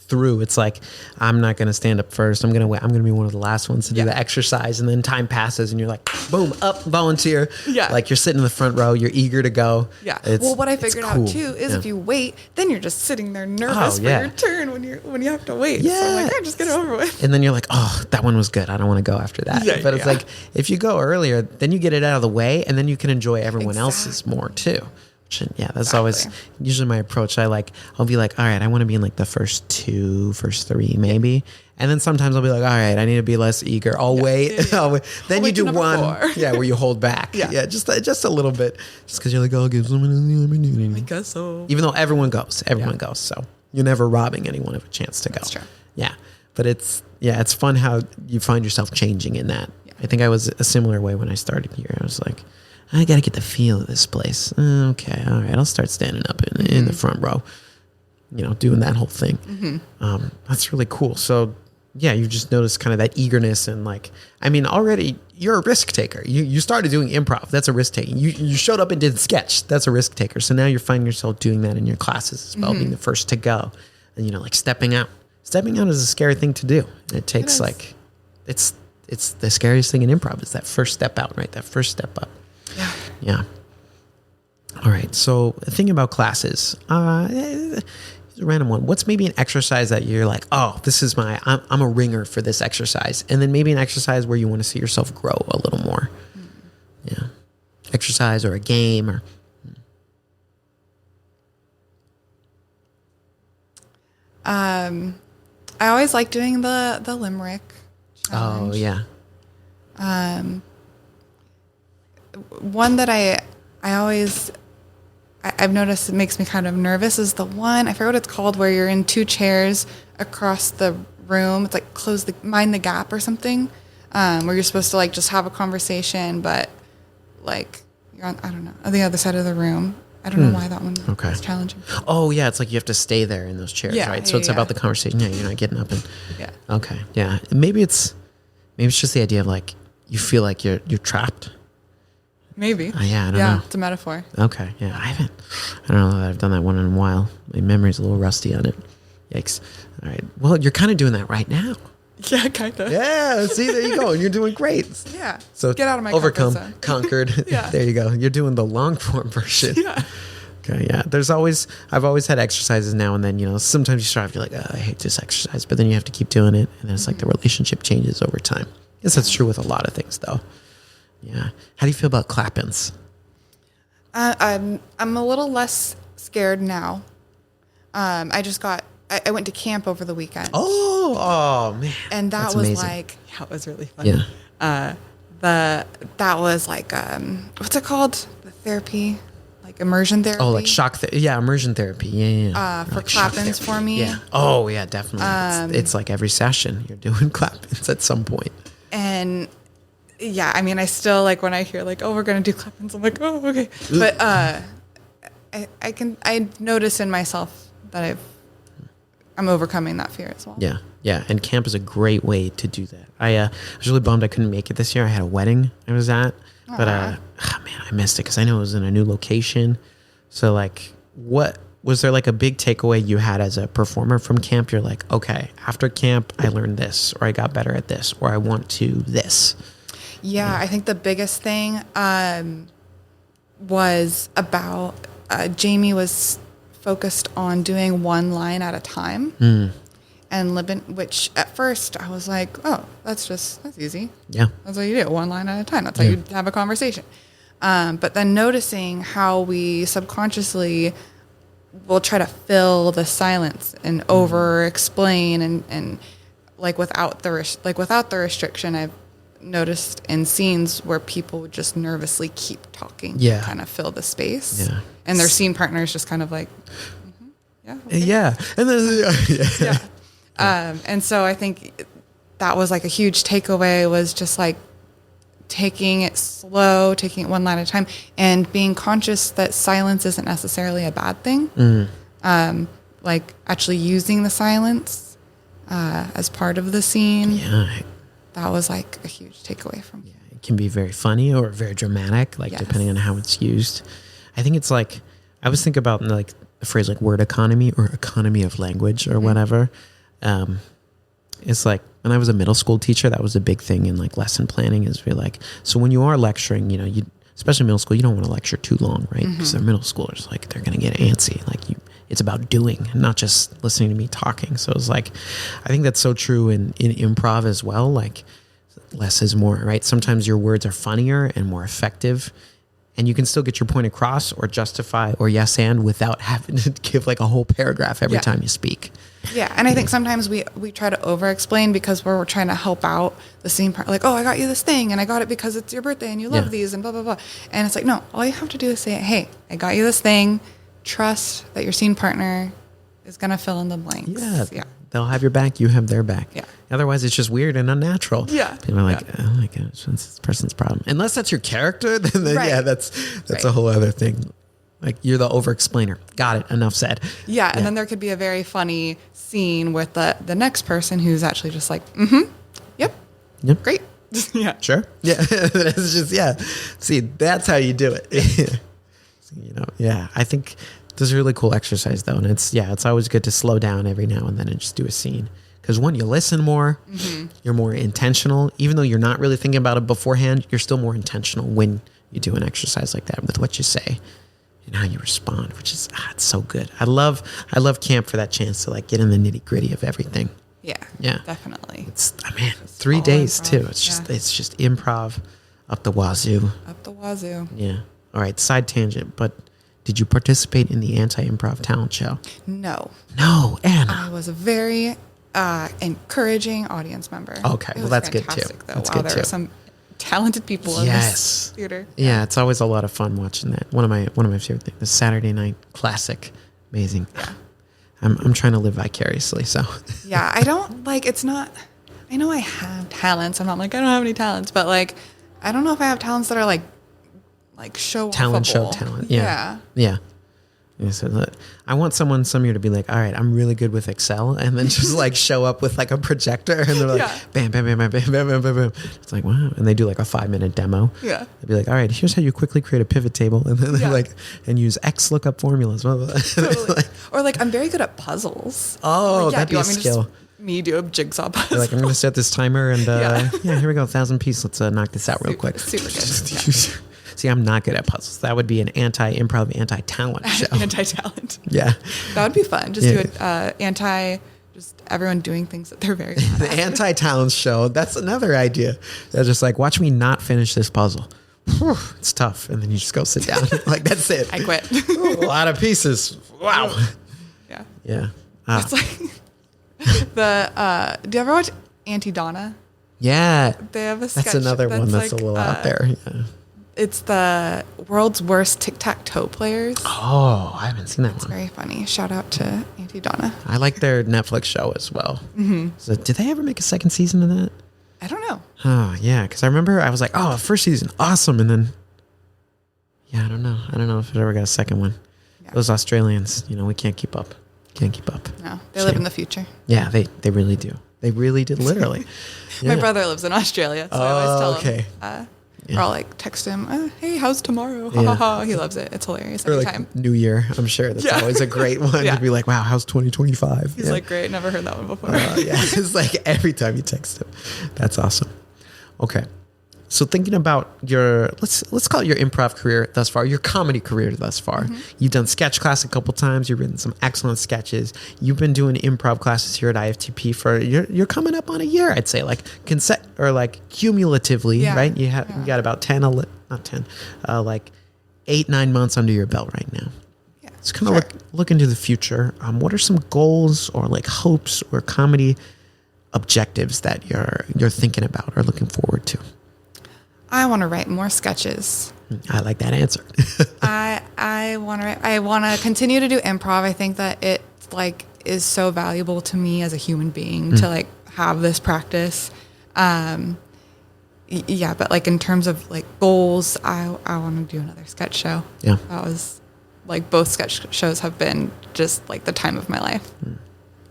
It's like, I'm not going to stand up first. I'm going to wait. I'm going to be one of the last ones to do the exercise. And then time passes and you're like, boom, up, volunteer. Yeah. Like you're sitting in the front row. You're eager to go. Yeah. Well, what I figured out too is if you wait, then you're just sitting there nervous for your turn when you have to wait. Yeah. So I'm like, just get it over with. And then you're like, oh, that one was good. I don't want to go after that. Yeah, but it's like, if you go earlier, then you get it out of the way and then you can enjoy everyone else's more too. Yeah, that's always usually my approach. I'll be like, all right, I want to be in like the first 3 maybe. And then sometimes I'll be like, all right, I need to be less eager. I'll wait. I'll wait. Then you do one. Where you hold back. Yeah. Just a little bit. Just because you're like, I'll give someone I guess so. Even though everyone goes. So you're never robbing anyone of a chance to go. That's true. Yeah. But it's fun how you find yourself changing in that. Yeah. I think I was a similar way when I started here. I was like, I got to get the feel of this place. Okay, all right. I'll start standing up in the front row, doing that whole thing. That's really cool. So, yeah, you just noticed kind of that eagerness and already you're a risk taker. You started doing improv. That's a risk taking. You showed up and did sketch. That's a risk taker. So now you're finding yourself doing that in your classes as well, being the first to go. And, stepping out. Stepping out is a scary thing to do. It takes it's the scariest thing in improv is that first step out, right? That first step up. Yeah. All right. So thinking about classes, here's a random one. What's maybe an exercise that you're like, oh, this is I'm a ringer for this exercise. And then maybe an exercise where you want to see yourself grow a little more. Yeah. Exercise or a game or. I always like doing the limerick challenge. Oh yeah. One that I've noticed it makes me kind of nervous is the one, I forget what it's called, where you're in 2 chairs across the room. It's like mind the gap or something, where you're supposed to like just have a conversation, but like you're on, I don't know, on the other side of the room. I don't know why that one is challenging. Oh yeah, it's like you have to stay there in those chairs, right? So it's about the conversation. Yeah, you're not getting up and. Yeah. Okay. Yeah. Maybe it's just the idea of like you feel like you're trapped. Maybe. Yeah, I don't know. It's a metaphor. Okay, yeah, I don't know that I've done that one in a while. My memory's a little rusty on it. Yikes. All right. Well, you're kind of doing that right now. Yeah, kind of. Yeah, see, there you go. And you're doing great. Yeah. So get out of my overcome, comfort zone. Conquered. Yeah. There you go. You're doing the long form version. Yeah. Okay, yeah. I've always had exercises now and then, sometimes you start off, you're like, oh, I hate this exercise, but then you have to keep doing it. And then it's like the relationship changes over time. I guess that's true with a lot of things, though. Yeah. How do you feel about clap-ins? I'm a little less scared now. I went to camp over the weekend. Oh man. And that was amazing. It was really fun. Yeah. That was like, what's it called? The therapy, like immersion therapy. Oh, like shock therapy. Yeah, immersion therapy. Yeah. For like clap-ins for me. Yeah. Oh yeah, definitely. It's like every session you're doing clap-ins at some point. And yeah, I mean, I still like when I hear like, oh, we're going to do clap-ins, I'm like, oh, okay. But I notice in myself that I'm overcoming that fear as well. Yeah. Yeah. And camp is a great way to do that. I was really bummed I couldn't make it this year. I had a wedding I was at, but man, I missed it because I know it was in a new location. So like, what was there like a big takeaway you had as a performer from camp? You're like, okay, after camp, I learned this, or I got better at this, or I want to this. Yeah, I think the biggest thing was about Jamie was focused on doing one line at a time and living, which at first I was like, oh, that's easy. Yeah. That's what you do, one line at a time. That's how you have a conversation. But then noticing how we subconsciously will try to fill the silence and over explain and like without the restriction, I've noticed in scenes where people would just nervously keep talking to kind of fill the space. Yeah. And their scene partners just kind of like, yeah. Okay. Yeah. And then, and so I think that was like a huge takeaway, was just like taking it slow, taking it one line at a time, and being conscious that silence isn't necessarily a bad thing. Like actually using the silence as part of the scene. Yeah. That was like a huge takeaway from me. It can be very funny or very dramatic, like depending on how it's used. I think it's like, I always think about like the phrase like word economy or economy of language or whatever. It's like, when I was a middle school teacher, that was a big thing in like lesson planning, is we're like, so when you are lecturing, you know, especially middle school, you don't want to lecture too long, right? Because they're middle schoolers, like they're going to get antsy. Like it's about doing, not just listening to me talking. So it's like, I think that's so true in improv as well. Like less is more, right? Sometimes your words are funnier and more effective, and you can still get your point across or justify or yes and without having to give like a whole paragraph every time you speak. Yeah, and I think sometimes we try to over-explain because we're trying to help out the scene part. Like, oh, I got you this thing, and I got it because it's your birthday, and you love these, and blah, blah, blah. And it's like, no, all you have to do is say, hey, I got you this thing. Trust that your scene partner is going to fill in the blanks. Yeah. They'll have your back, you have their back. Yeah. Otherwise, it's just weird and unnatural. Yeah. People are like, oh my gosh, that's this person's problem. Unless that's your character, then that's a whole other thing. Like, you're the over-explainer. Got it. Enough said. Yeah, and then there could be a very funny scene with the next person who's actually just like, yep, great. Yeah. Sure. Yeah. It's just, see, that's how you do it. I think this is a really cool exercise, though. And it's always good to slow down every now and then and just do a scene. Because one, you listen more, you're more intentional. Even though you're not really thinking about it beforehand, you're still more intentional when you do an exercise like that with what you say and how you respond, which is, it's so good. I love camp for that chance to like get in the nitty gritty of everything. Yeah, definitely. It's 3 days improv, too. It's just improv up the wazoo. Yeah. All right. Side tangent, but did you participate in the anti-improv talent show? No, Anna. I was a very encouraging audience member. Okay, well that's good too. That's good too. There were some talented people in this theater. Yeah, it's always a lot of fun watching that. One of my favorite things. The Saturday night classic, amazing. Yeah. I'm trying to live vicariously. So. Yeah, I don't like. It's not. I know I have talents. I'm not like I don't have any talents, but like I don't know if I have talents that are like show talent. Yeah. So I want someone some year to be like, all right, I'm really good with Excel, and then just like show up with like a projector, and they're like, bam, bam, bam, bam, bam, bam, bam, bam, bam. It's like, wow. And they do like a 5-minute demo. Yeah. They'd be like, all right, here's how you quickly create a pivot table, and then they like, and use X lookup formulas. Blah, blah, blah. Totally. Or like, I'm very good at puzzles. Oh, that'd be a skill. Me do a jigsaw puzzle. Like, I'm going to set this timer, and here we go, 1,000 pieces. Let's knock this out real quick. Super good. See, I'm not good at puzzles. That would be an anti-improv, anti-talent show. Anti-talent. Yeah. That would be fun. Just do it just everyone doing things that they're very good at. The anti-talent show. That's another idea. They're just like, watch me not finish this puzzle. Whew, it's tough. And then you just go sit down. Like, that's it. I quit. Ooh, a lot of pieces. Wow. Yeah. Yeah. It's like do you ever watch Auntie Donna? Yeah. They have a sketch. That's another one that's like, a little out there. Yeah. It's the world's worst tic-tac-toe players. Oh, I haven't seen that one. It's very funny. Shout out to Auntie Donna. I like their Netflix show as well. Mm-hmm. So did they ever make a second season of that? I don't know. Oh, yeah. Because I remember I was like, oh, first season, awesome. And then, I don't know. I don't know if it ever got a second one. Yeah. Those Australians, we can't keep up. Can't keep up. No, they live in the future. Yeah, they really do. They really did, literally. Yeah. My brother lives in Australia, so I always tell him. Yeah. Or I'll like text him, hey, how's tomorrow? Ha ha ha. He loves it. It's hilarious every time. New Year, I'm sure. That's always a great one to be like, wow, how's 2025? He's like, great. Never heard that one before. It's like every time you text him. That's awesome. Okay. So thinking about your, let's call it your improv career thus far, your comedy career thus far. Mm-hmm. You've done sketch class a couple times. You've written some excellent sketches. You've been doing improv classes here at IFTP for, you're coming up on a year, I'd say, like cumulatively, right? You got about 8-9 months under your belt right now. Yeah, so kind of look into the future. What are some goals or like hopes or comedy objectives that you're thinking about or looking forward to? I want to write more sketches. I like that answer. I want to continue to do improv. I think that it like is so valuable to me as a human being to like have this practice. But like in terms of like goals, I want to do another sketch show. Yeah. That was like both sketch shows have been just like the time of my life.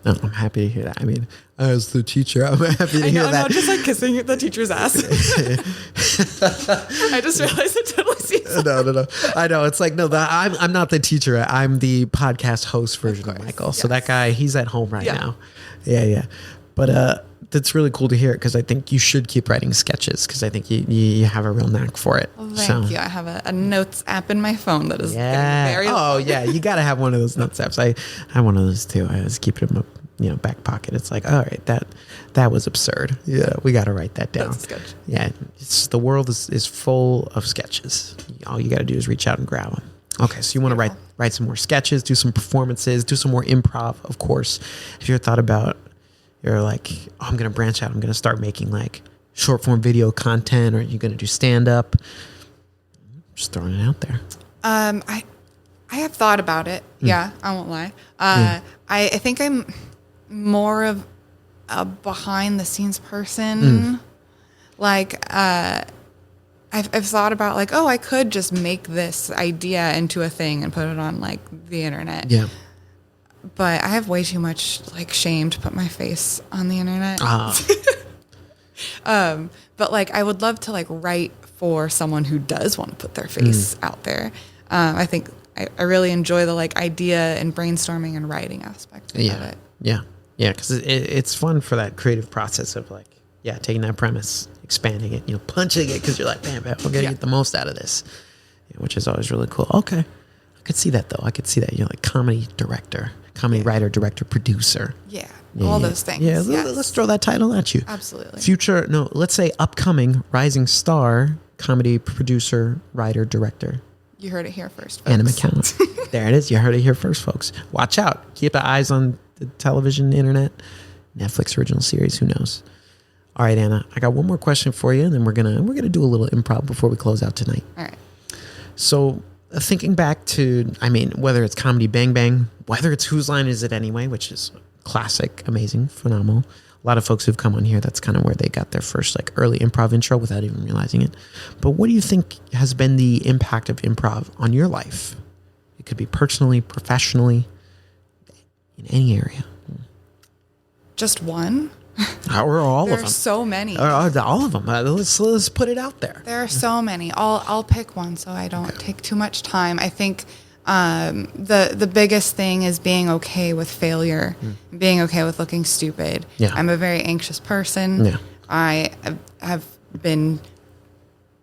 No, I'm happy to hear that. I mean, as the teacher, I'm happy to hear that. I'm not just like kissing the teacher's ass. I just realized it totally seems. No. I know. It's like, no, I'm not the teacher. I'm the podcast host version of Michael. Yes. So that guy, he's at home right now. Yeah. But that's really cool to hear because I think you should keep writing sketches because I think you have a real knack for it. Well, thank you. I have a notes app in my phone that is very long. Yeah. You got to have one of those notes apps. I have one of those too. I just keep it in my back pocket. It's like, all right, that was absurd. Yeah, we got to write that down. That's a sketch. Yeah, the world is full of sketches. All you got to do is reach out and grab them. Okay, so you want to write some more sketches, do some performances, do some more improv, of course. Have you ever thought about, you're like, oh, I'm going to branch out. I'm going to start making like short form video content, or are you going to do stand up? Just throwing it out there. I have thought about it. Yeah, I won't lie. I think I'm more of a behind the scenes person. Like, I've thought about like, oh, I could just make this idea into a thing and put it on like the internet. Yeah. But I have way too much like shame to put my face on the internet. But like, I would love to like write for someone who does want to put their face out there. I think I really enjoy the like idea and brainstorming and writing aspect of it. Yeah, because it's fun for that creative process of like, taking that premise, expanding it, punching it because you're like, man, we're going to get the most out of this, which is always really cool. Okay. I could see that though. I could see that, like comedy director, comedy writer, director, producer. Yeah, all those things. Yeah, let's throw that title at you. Absolutely. Let's say upcoming rising star, comedy producer, writer, director. You heard it here first, folks. Anna McCowan. There it is. You heard it here first, folks. Watch out. Keep the eyes on the television, internet, Netflix original series. Who knows? All right, Anna. I got one more question for you, and then we're gonna do a little improv before we close out tonight. All right. So, thinking back to, whether it's Comedy Bang Bang, whether it's Whose Line Is It Anyway, which is classic, amazing, phenomenal. A lot of folks who've come on here, that's kind of where they got their first like early improv intro without even realizing it. But what do you think has been the impact of improv on your life? It could be personally, professionally, in any area. Just one? Or all of them. There are so many. All of them. Let's put it out there. There are so many. I'll pick one so I don't take too much time. I think the biggest thing is being okay with failure, being okay with looking stupid. Yeah. I'm a very anxious person. Yeah. I have been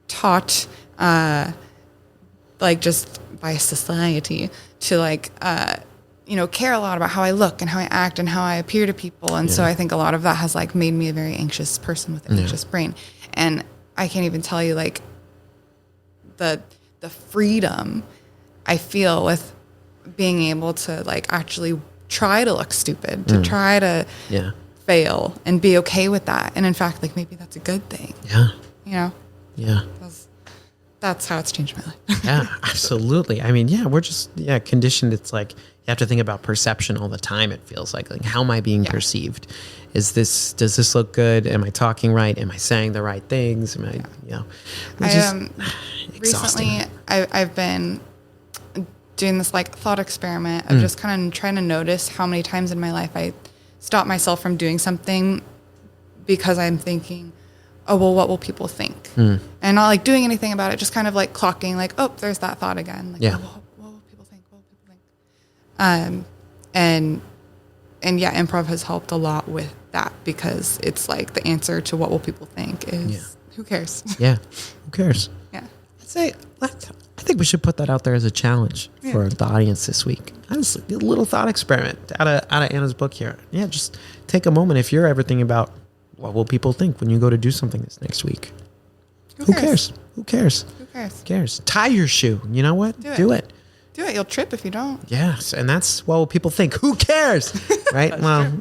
taught, like just by society to like, care a lot about how I look and how I act and how I appear to people. And so I think a lot of that has like made me a very anxious person with an anxious brain. And I can't even tell you like the freedom I feel with being able to like actually try to look stupid, to try to fail and be okay with that. And in fact, like maybe that's a good thing. Yeah. Yeah. That's how it's changed my life. Yeah, absolutely. We're just conditioned. It's like you have to think about perception all the time. It feels like how am I being perceived? Does this look good? Am I talking right? Am I saying the right things? Am I, recently I've been doing this like thought experiment of just kind of trying to notice how many times in my life I stop myself from doing something because I'm thinking, oh, well, what will people think? And not like doing anything about it, just kind of like clocking, like, oh, there's that thought again. Like, Yeah. oh, what will people think? What will people think? And yeah, improv has helped a lot with that because it's like the answer to what will people think is who cares? Yeah. Who cares? Yeah. I think we should put that out there as a challenge for the audience this week. Honestly, a little thought experiment out of Anna's book here. Yeah, just take a moment if you're ever thinking about what will people think when you go to do something this next week. Who cares? Who cares? Who cares? Who cares? Tie your shoe. You know what? Do it. Do it. You'll trip if you don't. Yes, and that's what will people think. Who cares? Right? Well,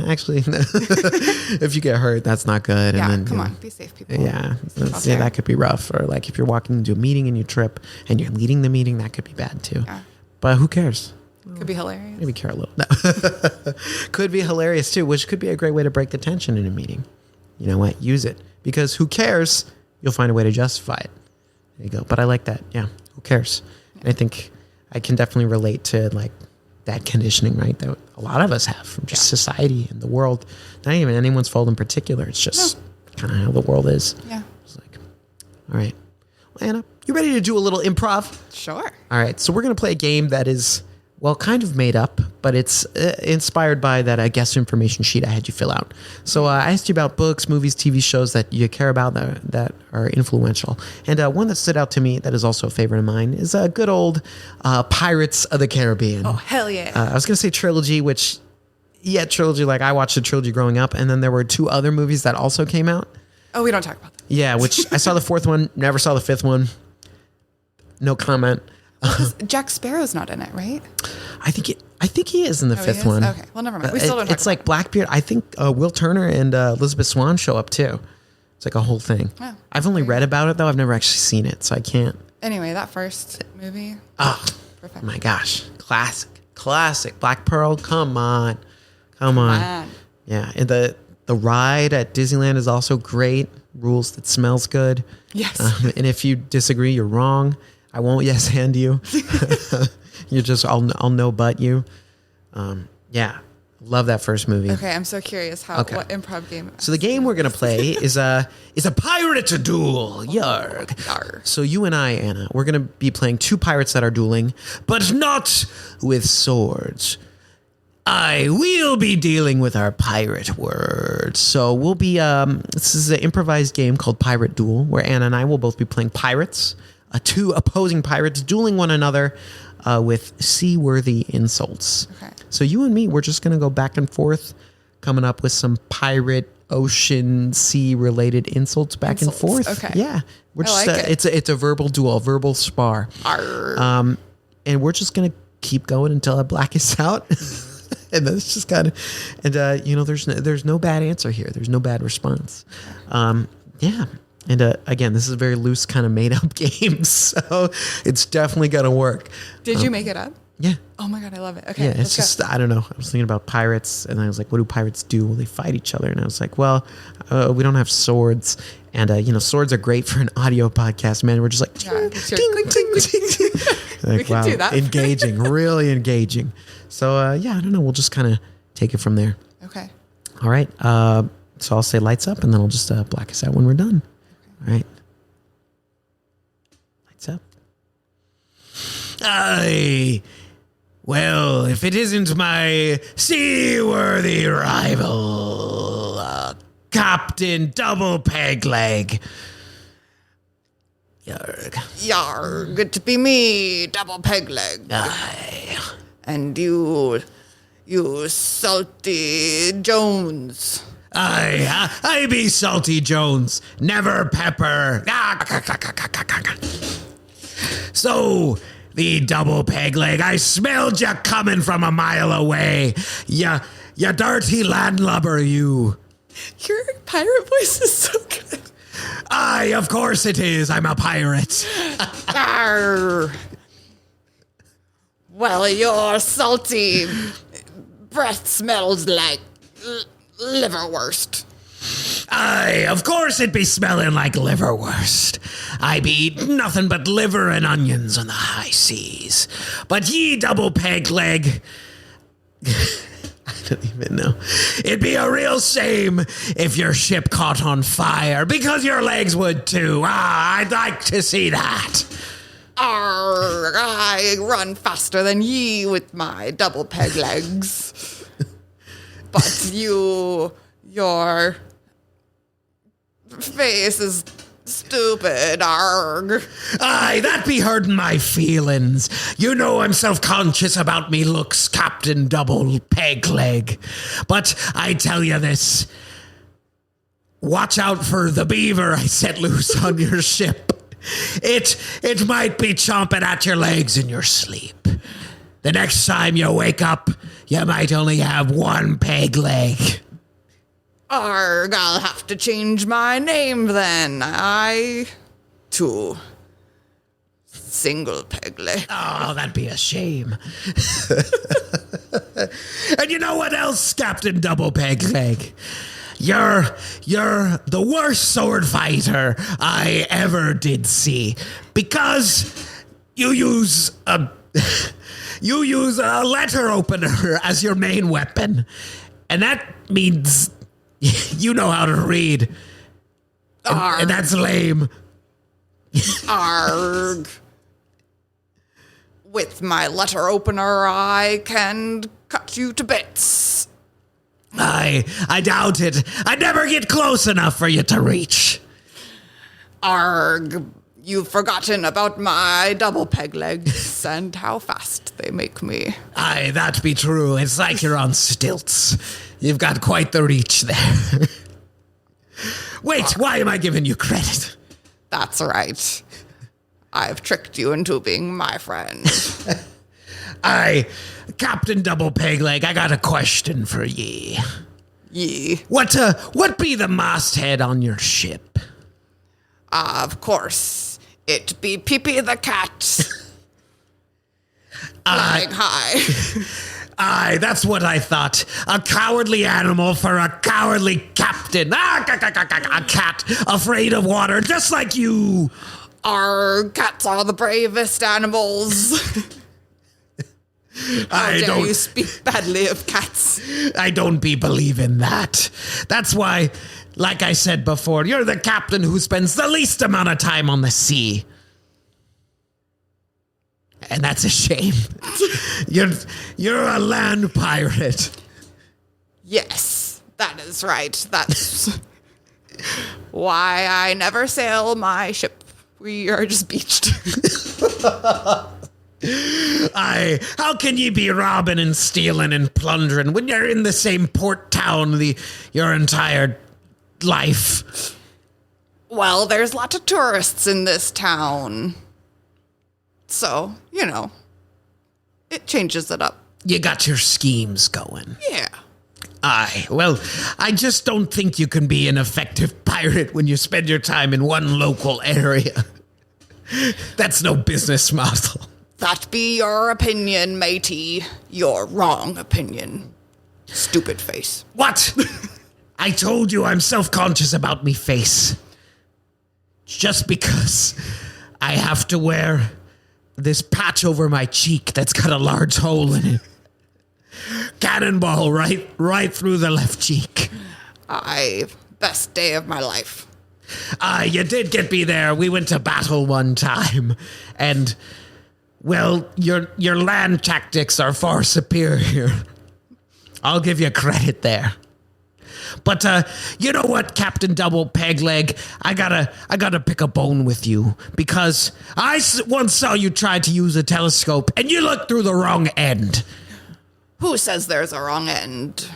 actually, if you get hurt, that's not good. Yeah, and then, come on. Be safe, people. Yeah, that could be rough. Or like if you're walking into a meeting and you trip and you're leading the meeting, that could be bad too. Yeah. But who cares? Could be hilarious. Maybe care a little. No. Could be hilarious too, which could be a great way to break the tension in a meeting. You know what? Use it. Because who cares? You'll find a way to justify it. There you go. But I like that. Yeah. Who cares? And I think I can definitely relate to like that conditioning, right? That a lot of us have from just society and the world. Not even anyone's fault in particular. It's just kind of how the world is. Yeah. It's like, all right. Well, Anna, you ready to do a little improv? Sure. All right. So we're going to play a game that is, well, kind of made up, but it's inspired by that guest information sheet I had you fill out. So I asked you about books, movies, TV shows that you care about that are influential. And one that stood out to me that is also a favorite of mine is a good old Pirates of the Caribbean. Oh, hell yeah. I was going to say trilogy, which, trilogy. Like I watched the trilogy growing up, and then there were 2 other movies that also came out. Oh, we don't talk about that. Yeah, which I saw the 4th one, never saw the 5th one. No comment. Jack Sparrow's not in it, right? I think he is in the 5th one. Okay, well, never mind. We still don't talk It's like Blackbeard. I think Will Turner and Elizabeth Swann show up too. It's like a whole thing. Oh, I've only read about it though. I've never actually seen it, so I can't. Anyway, that first movie. Oh, perfect. My gosh. Classic. Black Pearl. Come on. Yeah, and the ride at Disneyland is also great. Rules that smells good. Yes. And if you disagree, you're wrong. I won't yes hand you. You're just I'll no but you. Yeah, love that first movie. Okay, I'm so curious what improv game. So the game we're gonna play is a pirate duel. Yarg. Yarg. So you and I, Anna, we're gonna be playing 2 pirates that are dueling, but not with swords. I will be dealing with our pirate words. So we'll be this is an improvised game called Pirate Duel, where Anna and I will both be playing pirates. 2 opposing pirates dueling one another with seaworthy insults. Okay. So you and me, we're just going to go back and forth, coming up with some pirate, ocean, sea-related insults back and forth. Okay. Yeah. We're just, like it. It's a verbal duel, a verbal spar. Arr. And we're just going to keep going until it black is out. And that's just kind of, and there's no bad answer here. There's no bad response. Yeah. And again, this is a very loose kind of made up game, so it's definitely gonna work. Did you make it up? Yeah. Oh my God, I love it. Okay. Yeah, it's just, I don't know. I was thinking about pirates, and I was like, what do pirates do? Well, they fight each other. And I was like, well, we don't have swords. And, swords are great for an audio podcast, man. We're just like, ting, ting, ting, ting. Like, we can do that. Engaging, really engaging. So, I don't know. We'll just kind of take it from there. Okay. All right. So I'll say lights up, and then I'll just black us out when we're done. All right. Lights up. Well, if it isn't my seaworthy rival, Captain Double Peg Leg. Yarg. Yarg, good to be me, Double Peg Leg. Aye. And you salty Jones. I be Salty Jones, never pepper. So, the Double Peg Leg, I smelled ya coming from a mile away. Ya dirty landlubber, you. Your pirate voice is so good. Aye, of course it is. I'm a pirate. Arr. Well, your salty breath smells like liverwurst. Aye, of course it be smelling like liverwurst. I be eating nothing but liver and onions on the high seas. But ye double peg leg, I don't even know. it'd be a real shame if your ship caught on fire, because your legs would too. I'd like to see that. Arr, I run faster than ye with my double peg legs. But your face is stupid, arg. Aye, that be hurting my feelings. You know I'm self-conscious about me looks, Captain Double Peg Leg. But I tell you this, watch out for the beaver I set loose on your ship. It might be chomping at your legs in your sleep. The next time you wake up, you might only have one peg leg. Arg, I'll have to change my name then. To single peg leg. Oh, that'd be a shame. And you know what else, Captain Double Peg Leg? You're the worst sword fighter I ever did see, because you use a letter opener as your main weapon, and that means you know how to read, and that's lame. Arg. With my letter opener, I can cut you to bits. I doubt it. I'd never get close enough for you to reach. Arg, you've forgotten about my double peg legs and how fast they make me. Aye, that be true. It's like you're on stilts. You've got quite the reach there. Wait, why am I giving you credit? That's right. I've tricked you into being my friend. Aye, Captain Double Peg Leg, I got a question for ye. Ye. What be the masthead on your ship? Of course, it be Pee-Pee the cat. Flying high. Aye, that's what I thought. A cowardly animal for a cowardly captain. A cat afraid of water, just like you. Our cats are the bravest animals. How dare you speak badly of cats? I don't be believing that. That's why, like I said before, you're the captain who spends the least amount of time on the sea. And that's a shame. You're a land pirate. Yes, that is right. That's why I never sail my ship. We are just beached. Aye, how can ye be robbing and stealing and plundering when you're in the same port town your entire life? Well, there's lots of tourists in this town. So, it changes it up. You got your schemes going. Yeah. Aye, well, I just don't think you can be an effective pirate when you spend your time in one local area. That's no business model. That be your opinion, matey. Your wrong opinion. Stupid face. What? I told you I'm self-conscious about me face. Just because I have to wear this patch over my cheek that's got a large hole in it. Cannonball right through the left cheek. Best day of my life. You did get me there. We went to battle one time, and well, your land tactics are far superior. I'll give you credit there. But you know what, Captain Double Peg Leg? I gotta pick a bone with you, because I once saw you try to use a telescope and you looked through the wrong end. Who says there's a wrong end?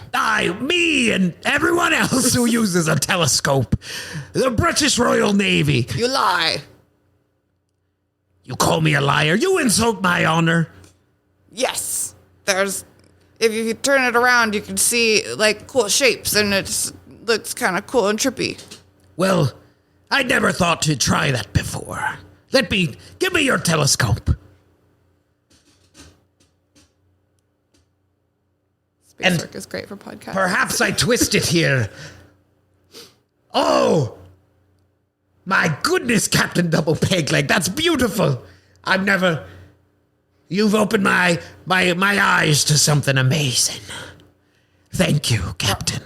Me and everyone else who uses a telescope. The British Royal Navy. You lie. You call me a liar. You insult my honor. Yes. If you turn it around, you can see, cool shapes, and it looks kind of cool and trippy. Well, I never thought to try that before. Give me your telescope. Space work is great for podcasts. Perhaps I twist it here. Oh! My goodness, Captain Double Peg Leg, that's beautiful. You've opened my eyes to something amazing. Thank you, Captain.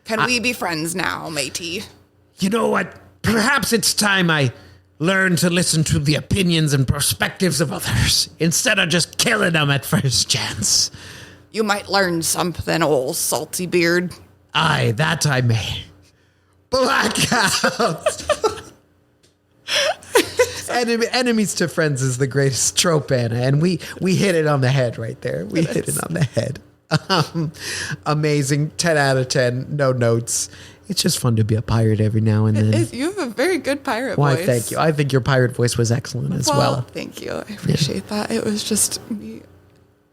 Can we be friends now, matey? You know what? Perhaps it's time I learn to listen to the opinions and perspectives of others instead of just killing them at first chance. You might learn something, old salty beard. Aye, that I may. Blackout! Enemies to friends is the greatest trope, Anna, and we hit it on the head right there. We hit it on the head. Amazing. 10 out of 10. No notes. It's just fun to be a pirate every now and then. You have a very good pirate Why, voice. thank you. I think your pirate voice was excellent as well. Thank you. I appreciate that. It was just me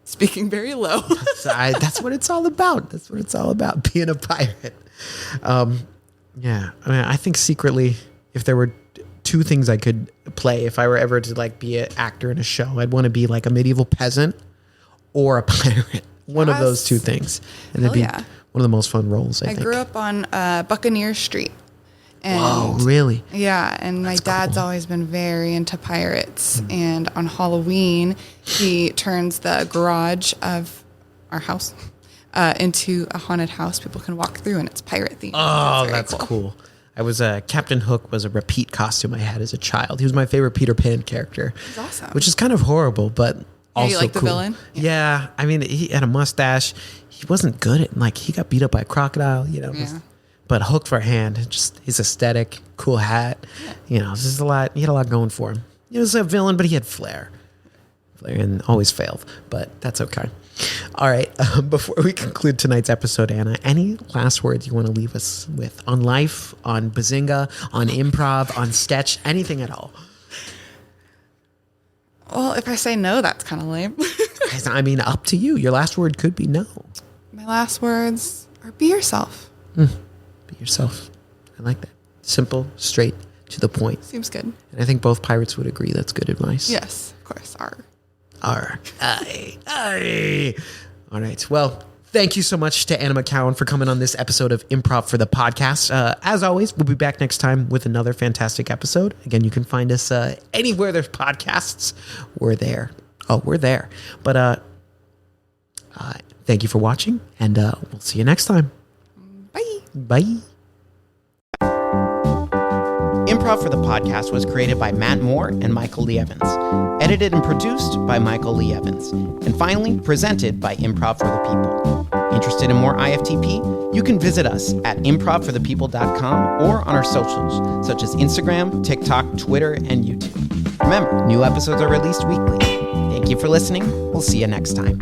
speaking very low. That's what it's all about. That's what it's all about, being a pirate. Yeah. I mean, I think secretly, if there were two things I could play, if I were ever to like be an actor in a show, I'd want to be like a medieval peasant or a pirate. One of those two things. And it'd be one of the most fun roles, I think. I grew up on Buccaneer Street. And whoa, really? Yeah, and my dad's always been very into pirates. And on Halloween, he turns the garage of our house into a haunted house. People can walk through, and it's pirate themed. Oh, that's cool. I was Captain Hook was a repeat costume I had as a child. He was my favorite Peter Pan character. That's awesome. Which is kind of horrible, but also you like cool. the villain? Yeah. I mean, he had a mustache. He wasn't good at, like, he got beat up by a crocodile, you know. Yeah. But Hook for a hand, just his aesthetic, cool hat. Yeah. You know, just a lot. He had a lot going for him. He was a villain, but he had flair. And always failed, but that's okay. All right. Before we conclude tonight's episode, Anna, any last words you want to leave us with on life, on Bazinga, on improv, on sketch, anything at all? Well, if I say no, that's kind of lame. I mean, up to you. Your last word could be no. My last words are be yourself. Be yourself. I like that. Simple, straight, to the point. Seems good. And I think both pirates would agree that's good advice. Yes, of course. Aye. All right. Well, thank you so much to Anna McCowan for coming on this episode of Improv for the podcast. As always, we'll be back next time with another fantastic episode. Again, you can find us anywhere there's podcasts. We're there. Oh, we're there. But thank you for watching, and we'll see you next time. Bye. Bye. Improv for the podcast was created by Matt Moore and Michael Lee Evans. Edited and produced by Michael Lee Evans. And finally, presented by Improv for the People. Interested in more IFTP? You can visit us at improvforthepeople.com or on our socials, such as Instagram, TikTok, Twitter, and YouTube. Remember, new episodes are released weekly. Thank you for listening. We'll see you next time.